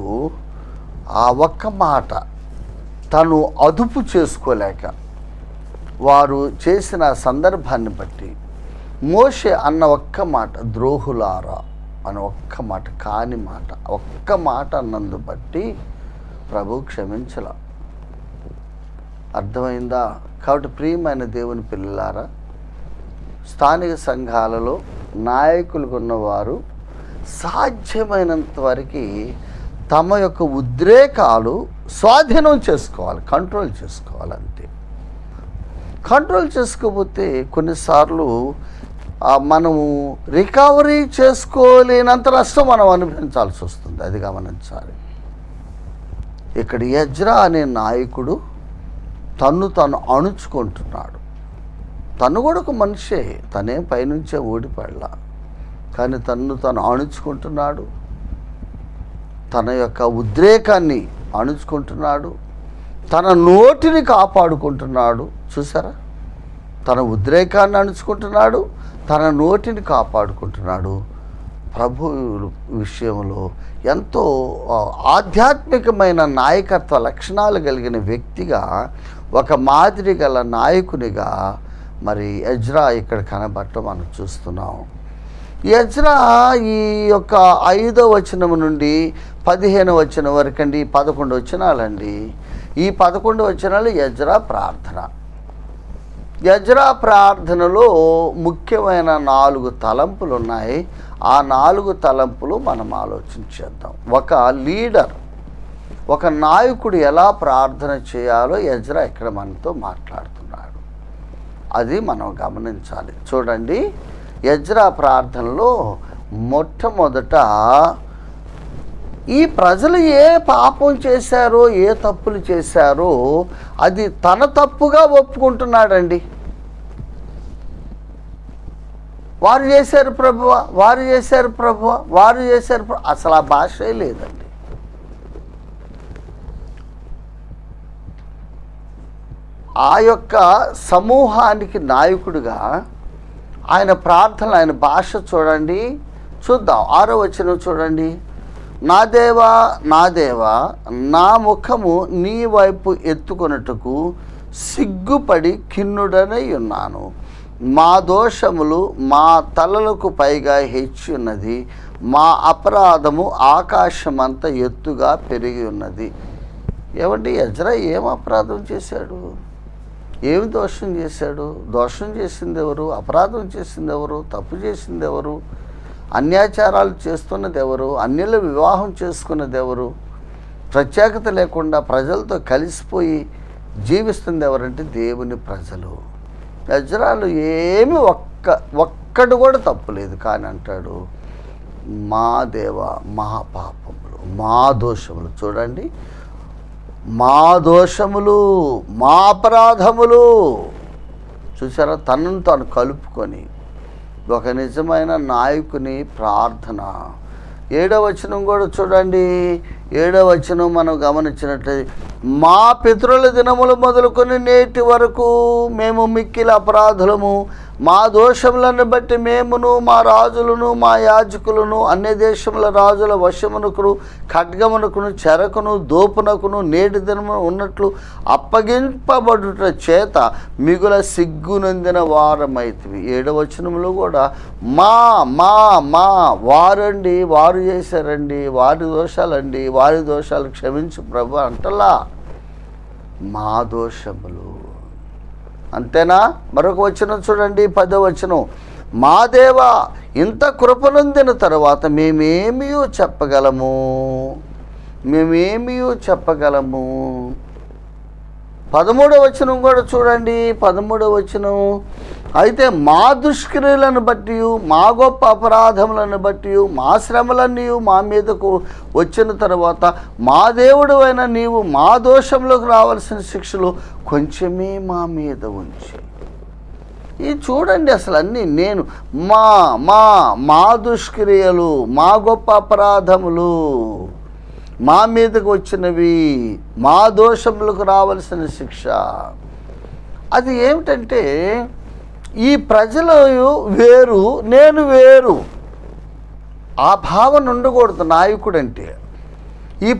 ఆ ఒక్క మాట తను అదుపు చేసుకోలేక వారు చేసిన సందర్భాన్ని బట్టి మోషే అన్న ఒక్క మాట, ద్రోహులారా అన్న ఒక్క మాట, కాని మాట, ఒక్క మాట అన్నందు బట్టి ప్రభు క్షమించల. అర్థమైందా? కాబట్టి ప్రియమైన దేవుని పిల్లలారా, స్థానిక సంఘాలలో నాయకులుగా ఉన్నవారు సాధ్యమైనంత వరకు తమ యొక్క ఉద్రేకాలు స్వాధీనం చేసుకోవాలి, కంట్రోల్ చేసుకోవాలి. అంతే. కంట్రోల్ చేసుకోకపోతే కొన్నిసార్లు మనము రికవరీ చేసుకోలేనంత నష్టం మనం అనుభవించాల్సి వస్తుంది. అది గమనించాలి. ఇక్కడ ఎజ్రా అనే నాయకుడు తను అణుచుకుంటున్నాడు. తను కూడా ఒక మనిషే, తనే పైనుంచే ఓడిపడలా, కానీ తను అణుచుకుంటున్నాడు. తన యొక్క ఉద్రేకాన్ని అణుచుకుంటున్నాడు, తన నోటిని కాపాడుకుంటున్నాడు. చూసారా? తన ఉద్రేకాన్ని అణుచుకుంటున్నాడు, తన నోటిని కాపాడుకుంటున్నాడు. ప్రభు విషయంలో ఎంతో ఆధ్యాత్మికమైన నాయకత్వ లక్షణాలు కలిగిన వ్యక్తిగా, ఒక మాదిరి గల నాయకునిగా మరి ఎజ్రా ఇక్కడ కనబడటం మనం చూస్తున్నాం. ఎజ్రా ఈ యొక్క 5వ వచనం నుండి 15వ వచనం వరకండి, 11 వచనాలండి. ఈ 11 వచనాలు ఎజ్రా ప్రార్థన. ఎజ్రా ప్రార్థనలో ముఖ్యమైన 4 తలంపులు ఉన్నాయి. ఆ 4 తలంపులు మనం ఆలోచించేద్దాం. ఒక లీడర్, ఒక నాయకుడు ఎలా ప్రార్థన చేయాలో ఎజ్రా ఇక్కడ మనతో మాట్లాడుతున్నాడు. అది మనం గమనించాలి. చూడండి, ఎజ్రా ప్రార్థనలో మొట్టమొదట ఈ ప్రజలు ఏ పాపం చేశారో, ఏ తప్పులు చేశారో అది తన తప్పుగా ఒప్పుకుంటున్నాడండి. వారు చేశారు ప్రభువా, వారు చేశారు ప్రభువా, వారు చేశారు అసలు ఆ భాషే లేదండి. ఆ యొక్క సమూహానికి నాయకుడిగా ఆయన ప్రార్థన, ఆయన భాష చూడండి. చూద్దాం 6వ వచనం చూడండి. నా దేవా, నా దేవా, నా ముఖము నీ వైపు ఎత్తుకొనుటకు సిగ్గుపడి ఖిన్నుడనై ఉన్నాను. మా దోషములు మా తలలకు పైగా హెచ్చి ఉన్నది, మా అపరాధము ఆకాశమంత ఎత్తుగా పెరిగి ఉన్నది. ఏమండి, ఎజ్రా ఏం అపరాధం చేశాడు? ఏమి దోషం చేశాడు? దోషం చేసింది ఎవరు? అపరాధం చేసింది ఎవరు? తప్పు చేసింది ఎవరు? అన్యాచారాలు చేస్తున్నది ఎవరు? అన్యుల వివాహం చేసుకున్నది ఎవరు? ప్రత్యేకత లేకుండా ప్రజలతో కలిసిపోయి జీవిస్తుంది ఎవరంటే దేవుని ప్రజలు. ఎజ్రాలు ఏమి ఒక్కటి కూడా తప్పులేదు, కానీ అంటాడు మా దేవ, మా పాపములు, మా దోషములు. చూడండి, మా దోషములు, మా అపరాధములు. చూసారా? తనను తాను కలుపుకొని ఒక నిజమైన నాయకుని ప్రార్థన. 7వ వచనం కూడా చూడండి. 7వ వచనం మనం గమనించినట్లయితే, మా పితరుల దినములు మొదలుకొని నేటి వరకు మేము మిక్కిలి అపరాధులము. మా దోషములను బట్టి మేమును, మా రాజులను, మా యాజకులను అన్య దేశముల రాజుల వశమునకును, ఖడ్గమునకును, చెరకును, దోపునకును నేటి దినము ఉన్నట్లు అప్పగింపబడుట చేత మిగుల సిగ్గునందిన వారమైతివి. 7వ వచనంలో కూడా మా మా మా వారండి, వారు చేశారండి, వారి దోషాలండి, వారి దోషాలు క్షమించు ప్రభు అంటలా. మా దోషములు. అంతేనా? మరొక వచనం చూడండి, 10వ వచనం. మా దేవా, ఇంత కృపనొందిన తరువాత మేమేమీ చెప్పగలము, మేమేమీ చెప్పగలము. 13వ వచనం కూడా చూడండి. 13వ వచనం. అయితే మా దుష్క్రియలను బట్టి, మా గొప్ప అపరాధములను బట్టి, మా శ్రమలన్నీ మా మీదకు వచ్చిన తర్వాత మా దేవుడు అయిన నీవు మా దోషంలోకి రావాల్సిన శిక్షలు కొంచెమే మా మీద ఉంచి. ఇది చూడండి, అసలు అన్నీ నేను మా మా మా దుష్క్రియలు, మా గొప్ప అపరాధములు, మా మీదకు వచ్చినవి, మా దోషములకు రావలసిన శిక్ష. అది ఏమిటంటే ఈ ప్రజలు వేరు, నేను వేరు, ఆ భావన ఉండకూడదు నాయకుడంటే. ఈ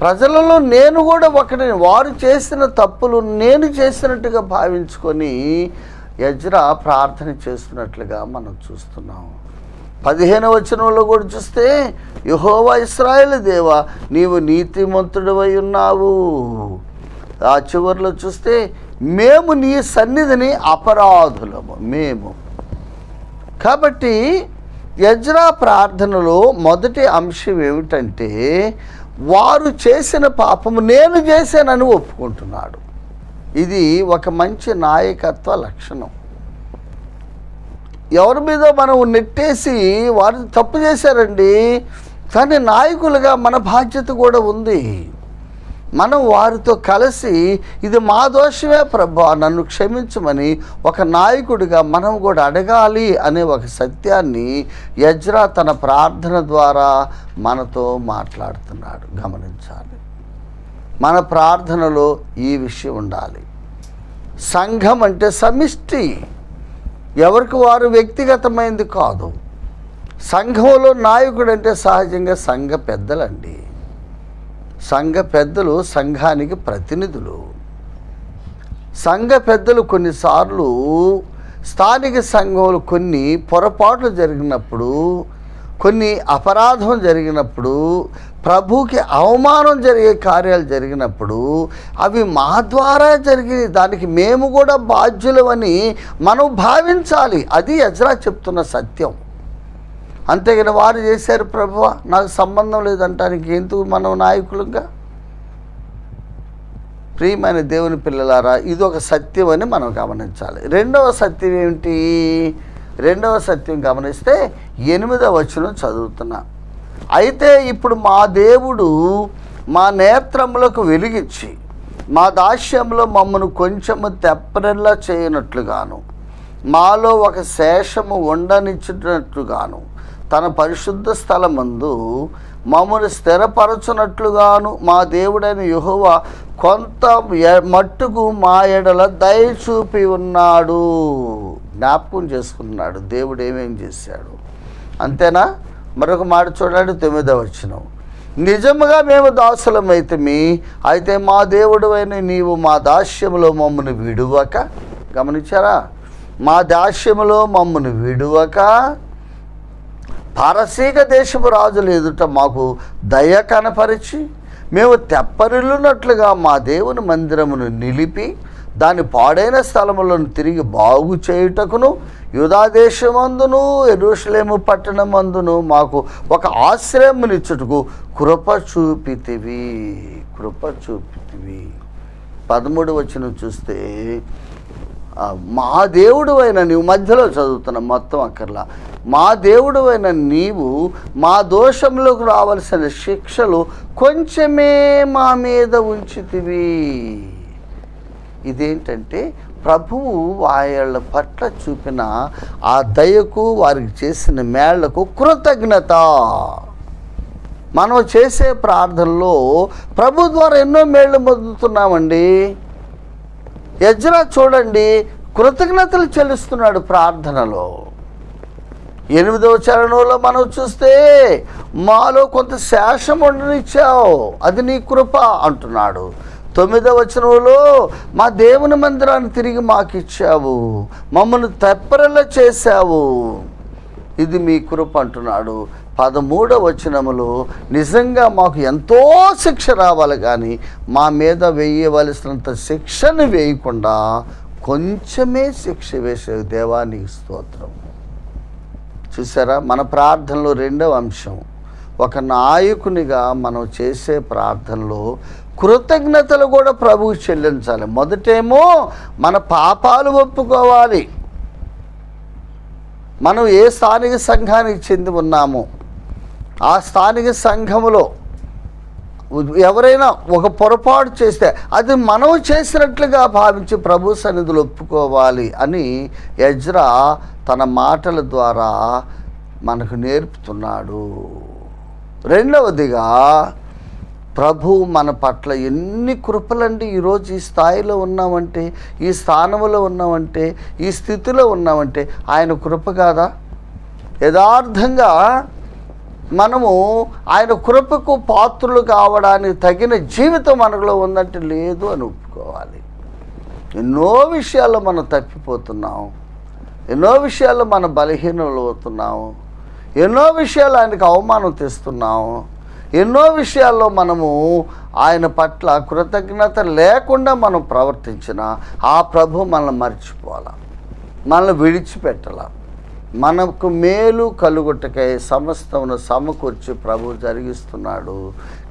ప్రజలలో నేను కూడా ఒకటి, వారు చేసిన తప్పులు నేను చేసినట్టుగా భావించుకొని ఎజ్రా ప్రార్థన చేస్తున్నట్లుగా మనం చూస్తున్నాం. 15వ వచనంలో కూడా చూస్తే, యెహోవా ఇశ్రాయేలు దేవా నీవు నీతిమంతుడివై ఉన్నావు. ఆ చివరిలో చూస్తే, మేము నీ సన్నిధిని అపరాధులము మేము. కాబట్టి ఎజ్రా ప్రార్థనలో మొదటి అంశం ఏమిటంటే, వారు చేసిన పాపము నేను చేశానని ఒప్పుకుంటున్నాడు. ఇది ఒక మంచి నాయకత్వ లక్షణం. ఎవరి మీద మనం నెట్టేసి వారు తప్పు చేశారండి, కానీ నాయకులుగా మన బాధ్యత కూడా ఉంది. మనం వారితో కలిసి ఇది మా దోషమే ప్రభా నన్ను క్షమించమని ఒక నాయకుడిగా మనం కూడా అడగాలి అనే ఒక సత్యాన్ని ఎజ్రా తన ప్రార్థన ద్వారా మనతో మాట్లాడుతున్నాడు. గమనించాలి, మన ప్రార్థనలో ఈ విషయం ఉండాలి. సంఘం అంటే సమిష్టి, ఎవరికి వారు వ్యక్తిగతమైంది కాదు. సంఘంలో నాయకుడు అంటే సహజంగా సంఘ పెద్దలండి. సంఘ పెద్దలు సంఘానికి ప్రతినిధులు. సంఘ పెద్దలు కొన్నిసార్లు స్థానిక సంఘంలో కొన్ని పొరపాట్లు జరిగినప్పుడు, కొన్ని అపరాధం జరిగినప్పుడు, ప్రభువుకి అవమానం జరిగే కార్యాలు జరిగినప్పుడు అవి మా ద్వారా జరిగి దానికి మేము కూడా బాధ్యులమని మనం భావించాలి. అది ఎజ్రా చెప్తున్న సత్యం. అంతేగాని వారు చేశారు ప్రభువా నాకు సంబంధం లేదంటానికి ఎందుకు మనం నాయకులుగా? ప్రియమైన దేవుని పిల్లలారా, ఇది ఒక సత్యం అని మనం గమనించాలి. రెండవ సత్యం ఏమిటి? రెండవ సత్యం గమనిస్తే 8వ వచనం చదువుతున్నా. అయితే ఇప్పుడు మా దేవుడు మా నేత్రములకు వెలిగించి మా దాస్యంలో మమ్మను కొంచెము తెప్పరెల్లా చేయనట్లుగాను, మాలో ఒక శేషము ఉండనిచ్చినట్లుగాను, తన పరిశుద్ధ స్థలమందు మమ్మల్ని స్థిరపరచునట్లుగాను మా దేవుడైన యెహోవా కొంత మట్టుకు మా ఎడల దయ చూపి ఉన్నాడు. జ్ఞాపకం చేసుకున్నాడు దేవుడు ఏమేం చేశాడు. అంతేనా? మరొక మాట చూడండి, 9వ వచనం. నిజముగా మేము దాసులమైతిమి, అయితే మా దేవుడు అయిన నీవు మా దాస్యములో మమ్మల్ని విడువక, గమనించారా, మా దాస్యములో మమ్మల్ని విడువక పారసీక దేశపు రాజుల ఎదుట మాకు దయ కనపరిచి మేము తెప్పరిల్లునట్లుగా మా దేవుని మందిరమును నిలిపి దాని పాడైన స్థలములను తిరిగి బాగు చేయుటకును యూదా దేశమందును యెరూషలేము పట్టణమందును మాకు ఒక ఆశ్రయమునిచ్చుటకు కృప చూపితివి. 13వ వచనం చూస్తే, మా దేవుడు అయిన నీవు, మధ్యలో చదువుతున్నా మొత్తం అక్కర్లా, మా దేవుడు అయిన నీవు మా దోషములకు రావలసిన శిక్షలు కొంచెమే మా మీద ఉంచితివి. ఇదేంటంటే ప్రభువు వాళ్ళ పట్ల చూపిన ఆ దయకు, వారికి చేసిన మేళ్లకు కృతజ్ఞత. మనం చేసే ప్రార్థనలో ప్రభు ద్వారా ఎన్నో మేళ్ళు పొందుతున్నామండి. ఎజ్రా చూడండి, కృతజ్ఞతలు చెల్లిస్తున్నాడు ప్రార్థనలో. 8వ చరణంలో మనం చూస్తే, మాలో కొంత శేషం ఉండనిచ్చావు, అది నీ కృప అంటున్నాడు. 9వ వచనంలో మా దేవుని మందిరాన్ని తిరిగి మాకు ఇచ్చావు, మమ్మల్ని తెప్పరిల్ల చేశావు, ఇది మీ కృప అంటున్నాడు. 13వ వచనములో నిజంగా మాకు ఎంతో శిక్ష రావాలి, కానీ మా మీద వేయవలసినంత శిక్షను వేయకుండా కొంచెమే శిక్ష వేసే దేవా నీకు స్తోత్రం. చూసారా, మన ప్రార్థనలో రెండవ అంశం, ఒక నాయకునిగా మనం చేసే ప్రార్థనలో కృతజ్ఞతలు కూడా ప్రభువు చెల్లించాలి. మొదటేమో మన పాపాలు ఒప్పుకోవాలి. మనం ఏ స్థానిక సంఘానికి చెంది ఉన్నామో ఆ స్థానిక సంఘములో ఎవరైనా ఒక పొరపాటు చేస్తే అది మనం చేసినట్లుగా భావించి ప్రభు సన్నిధిలో ఒప్పుకోవాలి అని ఎజ్రా తన మాటల ద్వారా మనకు నేర్పుతున్నాడు. రెండవదిగా, ప్రభు మన పట్ల ఎన్ని కృపలండి. ఈరోజు ఈ స్థాయిలో ఉన్నామంటే, ఈ స్థానంలో ఉన్నామంటే, ఈ స్థితిలో ఉన్నామంటే ఆయన కృప కాదా? యథార్థంగా మనము ఆయన కృపకు పాత్రులు కావడానికి తగిన జీవితం మనలో ఉందంటే లేదు అని ఒప్పుకోవాలి. ఎన్నో విషయాల్లో మనం తప్పిపోతున్నాం, ఎన్నో విషయాల్లో మనం బలహీనలు అవుతున్నాము, ఎన్నో విషయాలు ఆయనకు అవమానం తెస్తున్నాము, ఎన్నో విషయాల్లో మనము ఆయన పట్ల కృతజ్ఞత లేకుండా మనం ప్రవర్తించిన ఆ ప్రభు మనల్ని మర్చిపోవాలా, మనల్ని విడిచిపెట్టాల. మనకు మేలు కలుగుటకై సమస్తమును సమకూర్చి ప్రభు జరిగిస్తున్నాడు.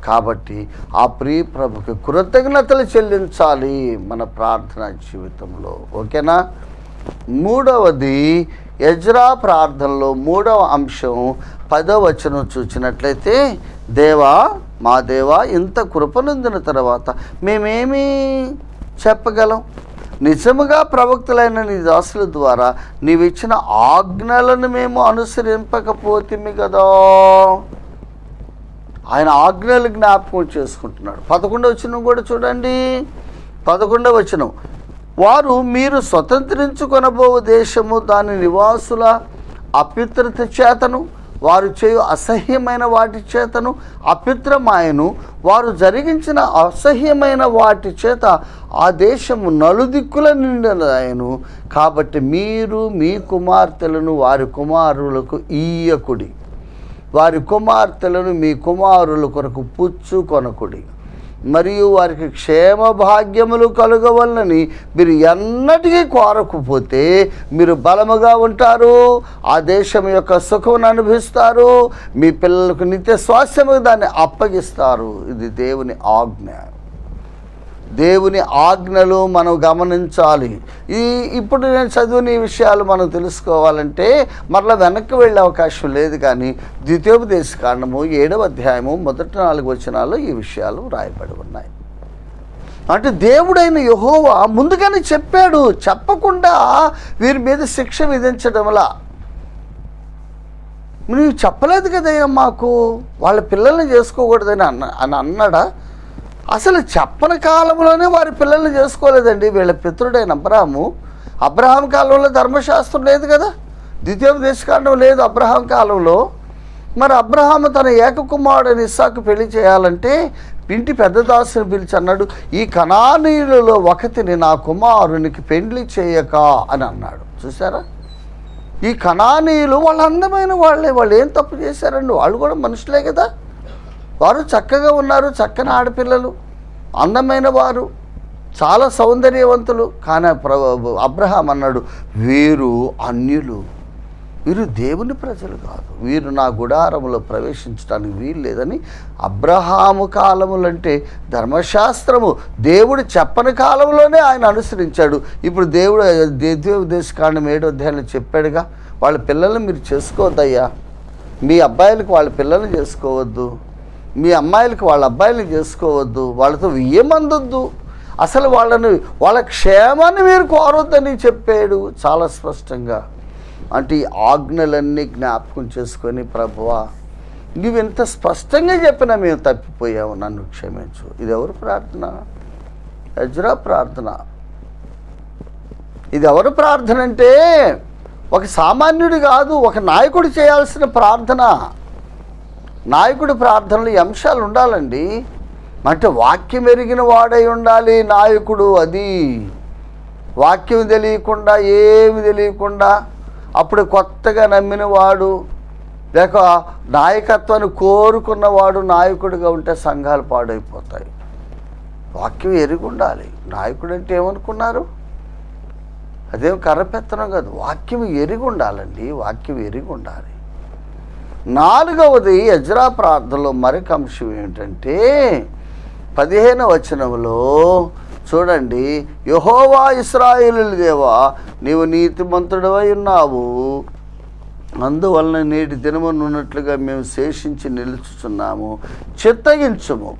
కాబట్టి ఆ ప్రియ ప్రభుకి కృతజ్ఞతలు చెల్లించాలి మన ప్రార్థనా జీవితంలో. ఓకేనా? మూడవది, ఎజ్రా ప్రార్థనలో మూడవ అంశం 10వ వచనం చూసినట్లయితే, దేవా, మా దేవా, ఇంత కృపనొందిన తర్వాత మేమేమీ చెప్పగలం? నిజముగా ప్రవక్తలైన నీ దాసుల ద్వారా నీవిచ్చిన ఆజ్ఞలను మేము అనుసరింపకపోతిమి కదా. ఆయన ఆజ్ఞలు జ్ఞాపకం చేసుకుంటున్నాడు. 11వ వచనం కూడా చూడండి. 11వ వచనం, వారు మీరు స్వతంత్రించుకొనబో దేశము దాని నివాసుల అపిత్రత చేతను వారు చేయు అసహ్యమైన వాటి చేతను అపిత్రమాయను, వారు జరిగించిన అసహ్యమైన వాటి చేత ఆ దేశము నలుదిక్కుల నిండినదాయను. కాబట్టి మీరు మీ కుమార్తెలను వారి కుమారులకు ఈయకుడి, వారి కుమార్తెలను మీ కుమారుల కొరకు పుచ్చుకొనకుడి, మరియు వారికి క్షేమ భాగ్యములు కలుగవలనని మీరు ఎన్నటికీ కోరకపోతే మీరు బలముగా ఉంటారు, ఆ దేశం యొక్క సుఖమును అనుభవిస్తారు, మీ పిల్లలకు నిత్య స్వాస్థ్యము దాన్ని అప్పగిస్తారు. ఇది దేవుని ఆజ్ఞ. దేవుని ఆజ్ఞలు మనం గమనించాలి. ఇప్పుడు నేను చదివిన ఈ విషయాలు మనం తెలుసుకోవాలంటే మరలా వెనక్కి వెళ్ళే అవకాశం లేదు. కానీ ద్వితీయోపదేశ కాండము 7వ అధ్యాయము మొదటి 4 వచనాల్లో ఈ విషయాలు రాయబడి ఉన్నాయి. అంటే దేవుడైన యెహోవా ముందుగానే చెప్పాడు. చెప్పకుండా వీరి మీద శిక్ష విధించడంలా, నువ్వు చెప్పలేదు కదయ్యా మాకు వాళ్ళ పిల్లల్ని చేసుకోకూడదని అన్నాడా? అసలు చెప్పని కాలంలోనే వారి పిల్లల్ని చేసుకోలేదండి. వీళ్ళ పితృడైన అబ్రహాం కాలంలో ధర్మశాస్త్రం లేదు కదా, ద్వితీయోపదేశకాండం లేదు అబ్రహాం కాలంలో. మరి అబ్రహాము తన ఏకకుమారుడైన ఇస్సాకు పెళ్లి చేయాలంటే ఇంటి పెద్ద దాసుని పిలిచి అన్నాడు, ఈ కనానీయులలో ఒకతిని నా కుమారునికి పెండ్లి చేయక అని అన్నాడు. చూసారా? ఈ కనానీయులు వాళ్ళు అందమైన వాళ్ళే. వాళ్ళు ఏం తప్పు చేశారండి? వాళ్ళు కూడా మనుషులే కదా. వారు చక్కగా ఉన్నారు, చక్కని ఆడపిల్లలు, అందమైన వారు, చాలా సౌందర్యవంతులు. కానీ అబ్రహాం అన్నాడు, వీరు అన్యులు, వీరు దేవుని ప్రజలు కాదు, వీరు నా గుడారములో ప్రవేశించడానికి వీలు లేదని. అబ్రహాము కాలములంటే ధర్మశాస్త్రము దేవుడు చెప్పని కాలంలోనే ఆయన అనుసరించాడు. ఇప్పుడు దేవుడు ద్వితీయోపదేశకాండం 7వ అధ్యాయంలో చెప్పాడుగా, వాళ్ళ పిల్లల్ని మీరు చేసుకోవద్దయ్యా, మీ అబ్బాయిలకు వాళ్ళ పిల్లల్ని చేసుకోవద్దు, మీ అమ్మాయిలకి వాళ్ళ అబ్బాయిలు చేసుకోవద్దు, వాళ్ళతో ఏమందొద్దు, అసలు వాళ్ళ క్షేమాన్ని మీరు కోరొద్దని చెప్పాడు చాలా స్పష్టంగా. అంటే ఈ ఆజ్ఞలన్నీ జ్ఞాపకం చేసుకొని, ప్రభువా నువ్వు ఎంత స్పష్టంగా చెప్పినా మేము తప్పిపోయాము, నన్ను క్షమించు. ఇది ఎవరు ప్రార్థన? ఎజ్రా ప్రార్థన. ఇది ఎవరు ప్రార్థన అంటే ఒక సామాన్యుడు కాదు, ఒక నాయకుడు చేయాల్సిన ప్రార్థన. నాయకుడి ప్రార్థనలు ఈ అంశాలు ఉండాలండి. అంటే వాక్యం ఎరిగిన వాడై ఉండాలి నాయకుడు. అది వాక్యం తెలియకుండా, ఏమి తెలియకుండా, అప్పుడు కొత్తగా నమ్మినవాడు లేక నాయకత్వాన్ని కోరుకున్నవాడు నాయకుడిగా ఉంటే సంఘాలు పాడైపోతాయి. వాక్యం ఎరిగి ఉండాలి. నాయకుడు అంటే ఏమనుకున్నారు? అదేం కర్రపెత్తనం కాదు, వాక్యం ఎరిగి ఉండాలండి. వాక్యం ఎరిగి ఉండాలి. 4వది ఎజ్రా ప్రార్థనలో మరొక అంశం ఏమిటంటే 15వ వచనంలో చూడండి, యెహోవా ఇశ్రాయేలు దేవా, నీవు నీతిమంతుడవై ఉన్నావు, అందువలన నేటి దినమునున్నట్లుగా మేము శేషించి నిలుచుచున్నాము. చిత్తగించుము,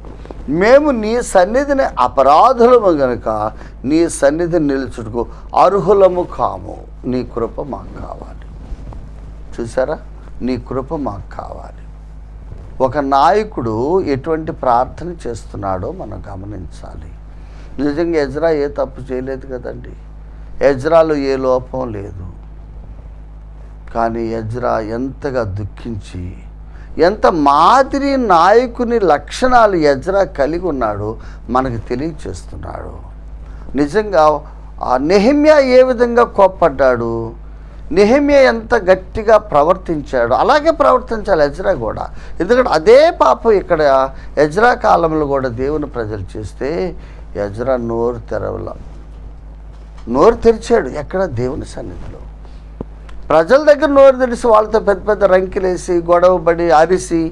మేము నీ సన్నిధిని అపరాధులము గనుక నీ సన్నిధిని నిలుచుటకు అర్హులము కాము. నీ కృప మాకు కావాలి. చూసారా, నీ కృప మాకు కావాలి. ఒక నాయకుడు ఎటువంటి ప్రార్థన చేస్తున్నాడో మనం గమనించాలి. నిజంగా ఎజ్రా ఏ తప్పు చేయలేదు కదండి, ఎజ్రాలో ఏ లోపం లేదు. కానీ ఎజ్రా ఎంతగా దుఃఖించి, ఎంత మాదిరి నాయకుని లక్షణాలు ఎజ్రా కలిగి ఉన్నాడో మనకు తెలియచేస్తున్నాడు. నిజంగా నెహెమ్యా ఏ విధంగా కోప్పడ్డాడు, నెహెమ్యా ఎంత గట్టిగా ప్రవర్తించాడు, అలాగే ప్రవర్తించాలి ఎజ్రా కూడా. ఎందుకంటే అదే పాపం ఇక్కడ ఎజ్రా కాలంలో కూడా దేవుని ప్రజలు చేస్తే ఎజ్రా నోరు తెరిచాడు. ఎక్కడ? దేవుని సన్నిధిలో. ప్రజల దగ్గర నోరు తెరిచి వాళ్ళతో పెద్ద పెద్ద రంకిలేసి గొడవపడి అరిసి,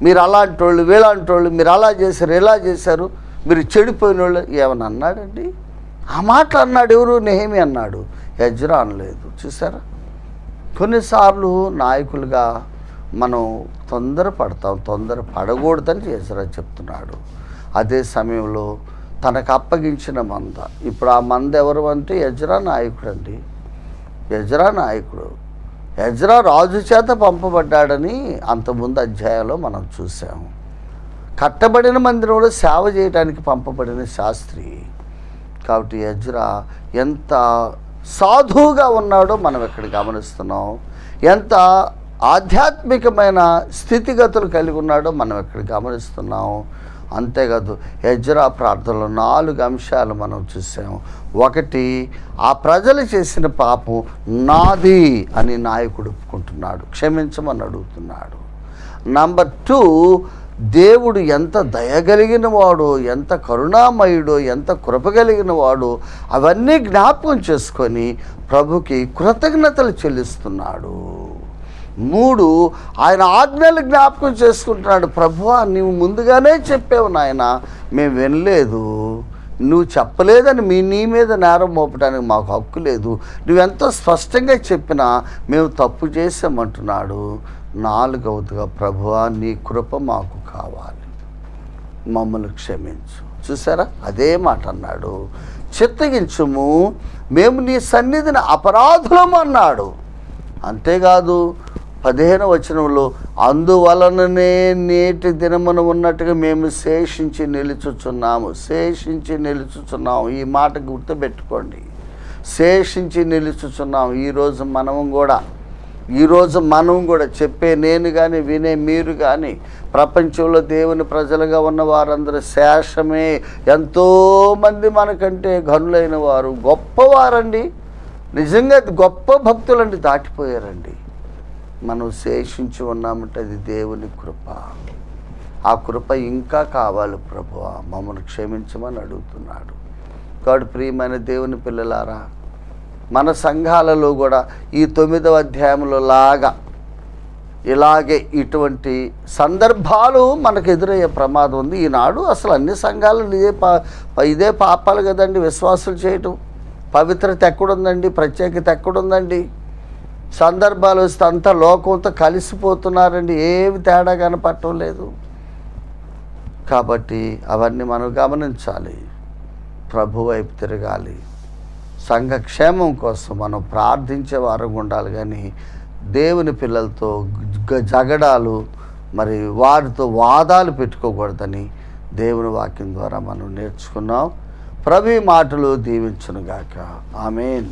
మీరు అలాంటి వాళ్ళు, వీలాంటి వాళ్ళు, మీరు అలా చేశారు, ఇలా చేశారు, మీరు చెడిపోయిన వాళ్ళు ఏమని అన్నాడండి? ఆ మాటలు అన్నాడు ఎవరు? నెహెమ్యా అన్నాడు, ఎజ్రా అనలేదు. చూసారా, కొన్నిసార్లు నాయకులుగా మనం తొందర పడకూడదని ఎజ్రా చెప్తున్నాడు. అదే సమయంలో తనకు అప్పగించిన మంద, ఇప్పుడు ఆ మంద ఎవరు అంటే ఎజ్రా నాయకుడు అండి. ఎజ్రా నాయకుడు. ఎజ్రా రాజు చేత పంపబడ్డాడని అంతకుముందు అధ్యాయంలో మనం చూసాము. కట్టబడిన మందిరంలో సేవ చేయడానికి పంపబడిన శాస్త్రి. కాబట్టి ఎజ్రా ఎంత సాధువుగా ఉన్నాడో మనం ఇక్కడ గమనిస్తున్నాం. ఎంత ఆధ్యాత్మికమైన స్థితిగతులు కలిగి ఉన్నాడో మనం ఇక్కడ గమనిస్తున్నాం. అంతేకాదు, ఎజ్రా ప్రార్థనలో 4 అంశాలు మనం చూసాము. 1, ఆ ప్రజలు చేసిన పాపం నాది అని నాయకుడు ఒప్పుకుంటున్నాడు, క్షమించమని అడుగుతున్నాడు. నంబర్ 2, దేవుడు ఎంత దయగలిగిన వాడో, ఎంత కరుణామయుడో, ఎంత కృపగలిగిన వాడో అవన్నీ జ్ఞాపకం చేసుకొని ప్రభుకి కృతజ్ఞతలు చెల్లిస్తున్నాడు. 3, ఆయన ఆజ్ఞలు జ్ఞాపకం చేసుకుంటున్నాడు. ప్రభువా, నీవు ముందుగానే చెప్పావు నాయన, మేము వినలేదు, నువ్వు చెప్పలేదని నీ మీద నేరం మోపడానికి మాకు హక్కు లేదు, నువ్వెంతో స్పష్టంగా చెప్పినా మేము తప్పు చేసామంటున్నాడు. 4వదిగా, ప్రభువా నీ కృప మాకు కావాలి, మమ్మల్ని క్షమించు. చూసారా, అదే మాట అన్నాడు. చిత్తగించుము, మేము నీ సన్నిధిని అపరాధులము అన్నాడు. అంతేకాదు, 15వ వచనంలో అందువలననే నేటి దినమున ఉన్నట్టుగా మేము శేషించి నిలుచుచున్నాము. ఈ మాట గుర్తుపెట్టుకోండి, శేషించి నిలుచుచున్నాము. ఈరోజు మనం కూడా చెప్పే నేను కానీ, వినే మీరు కానీ, ప్రపంచంలో దేవుని ప్రజలుగా ఉన్న వారందరూ శేషమే. ఎంతోమంది మనకంటే ఘనులైన వారు, గొప్పవారండి, నిజంగా గొప్ప భక్తులండి, దాటిపోయారండి. మనం శేషించి ఉన్నామంటే అది దేవుని కృప. ఆ కృప ఇంకా కావాలి ప్రభువా, మమ్మల్ని క్షమించమని అడుగుతున్నాడు. కాబట్టి ప్రియమైన దేవుని పిల్లలారా, మన సంఘాలలో కూడా ఈ 9వ అధ్యాయంలో ఇలాగే ఇటువంటి సందర్భాలు మనకు ఎదురయ్యే ప్రమాదం ఉంది. ఈనాడు అసలు అన్ని సంఘాలు ఇదే పాపాలు కదండి, విశ్వాసులు చేయటం. పవిత్రత ఎక్కడుందండి, ప్రత్యేకత ఎక్కడుందండి? సందర్భాలు వస్తే అంతా లోకంతో కలిసిపోతున్నారండి, ఏమి తేడా కనపడటం లేదు. కాబట్టి అవన్నీ మనం గమనించాలి, ప్రభు వైపు తిరగాలి, సంఘక్షేమం కోసం మనం ప్రార్థించే వారంగా ఉండాలి. కానీ దేవుని పిల్లలతో జగడాలు, మరి వారితో వాదాలు పెట్టుకోకూడదని దేవుని వాక్యం ద్వారా మనం నేర్చుకున్నాం. ప్రభు మాటలు దీవించునుగాక. ఆమేన్.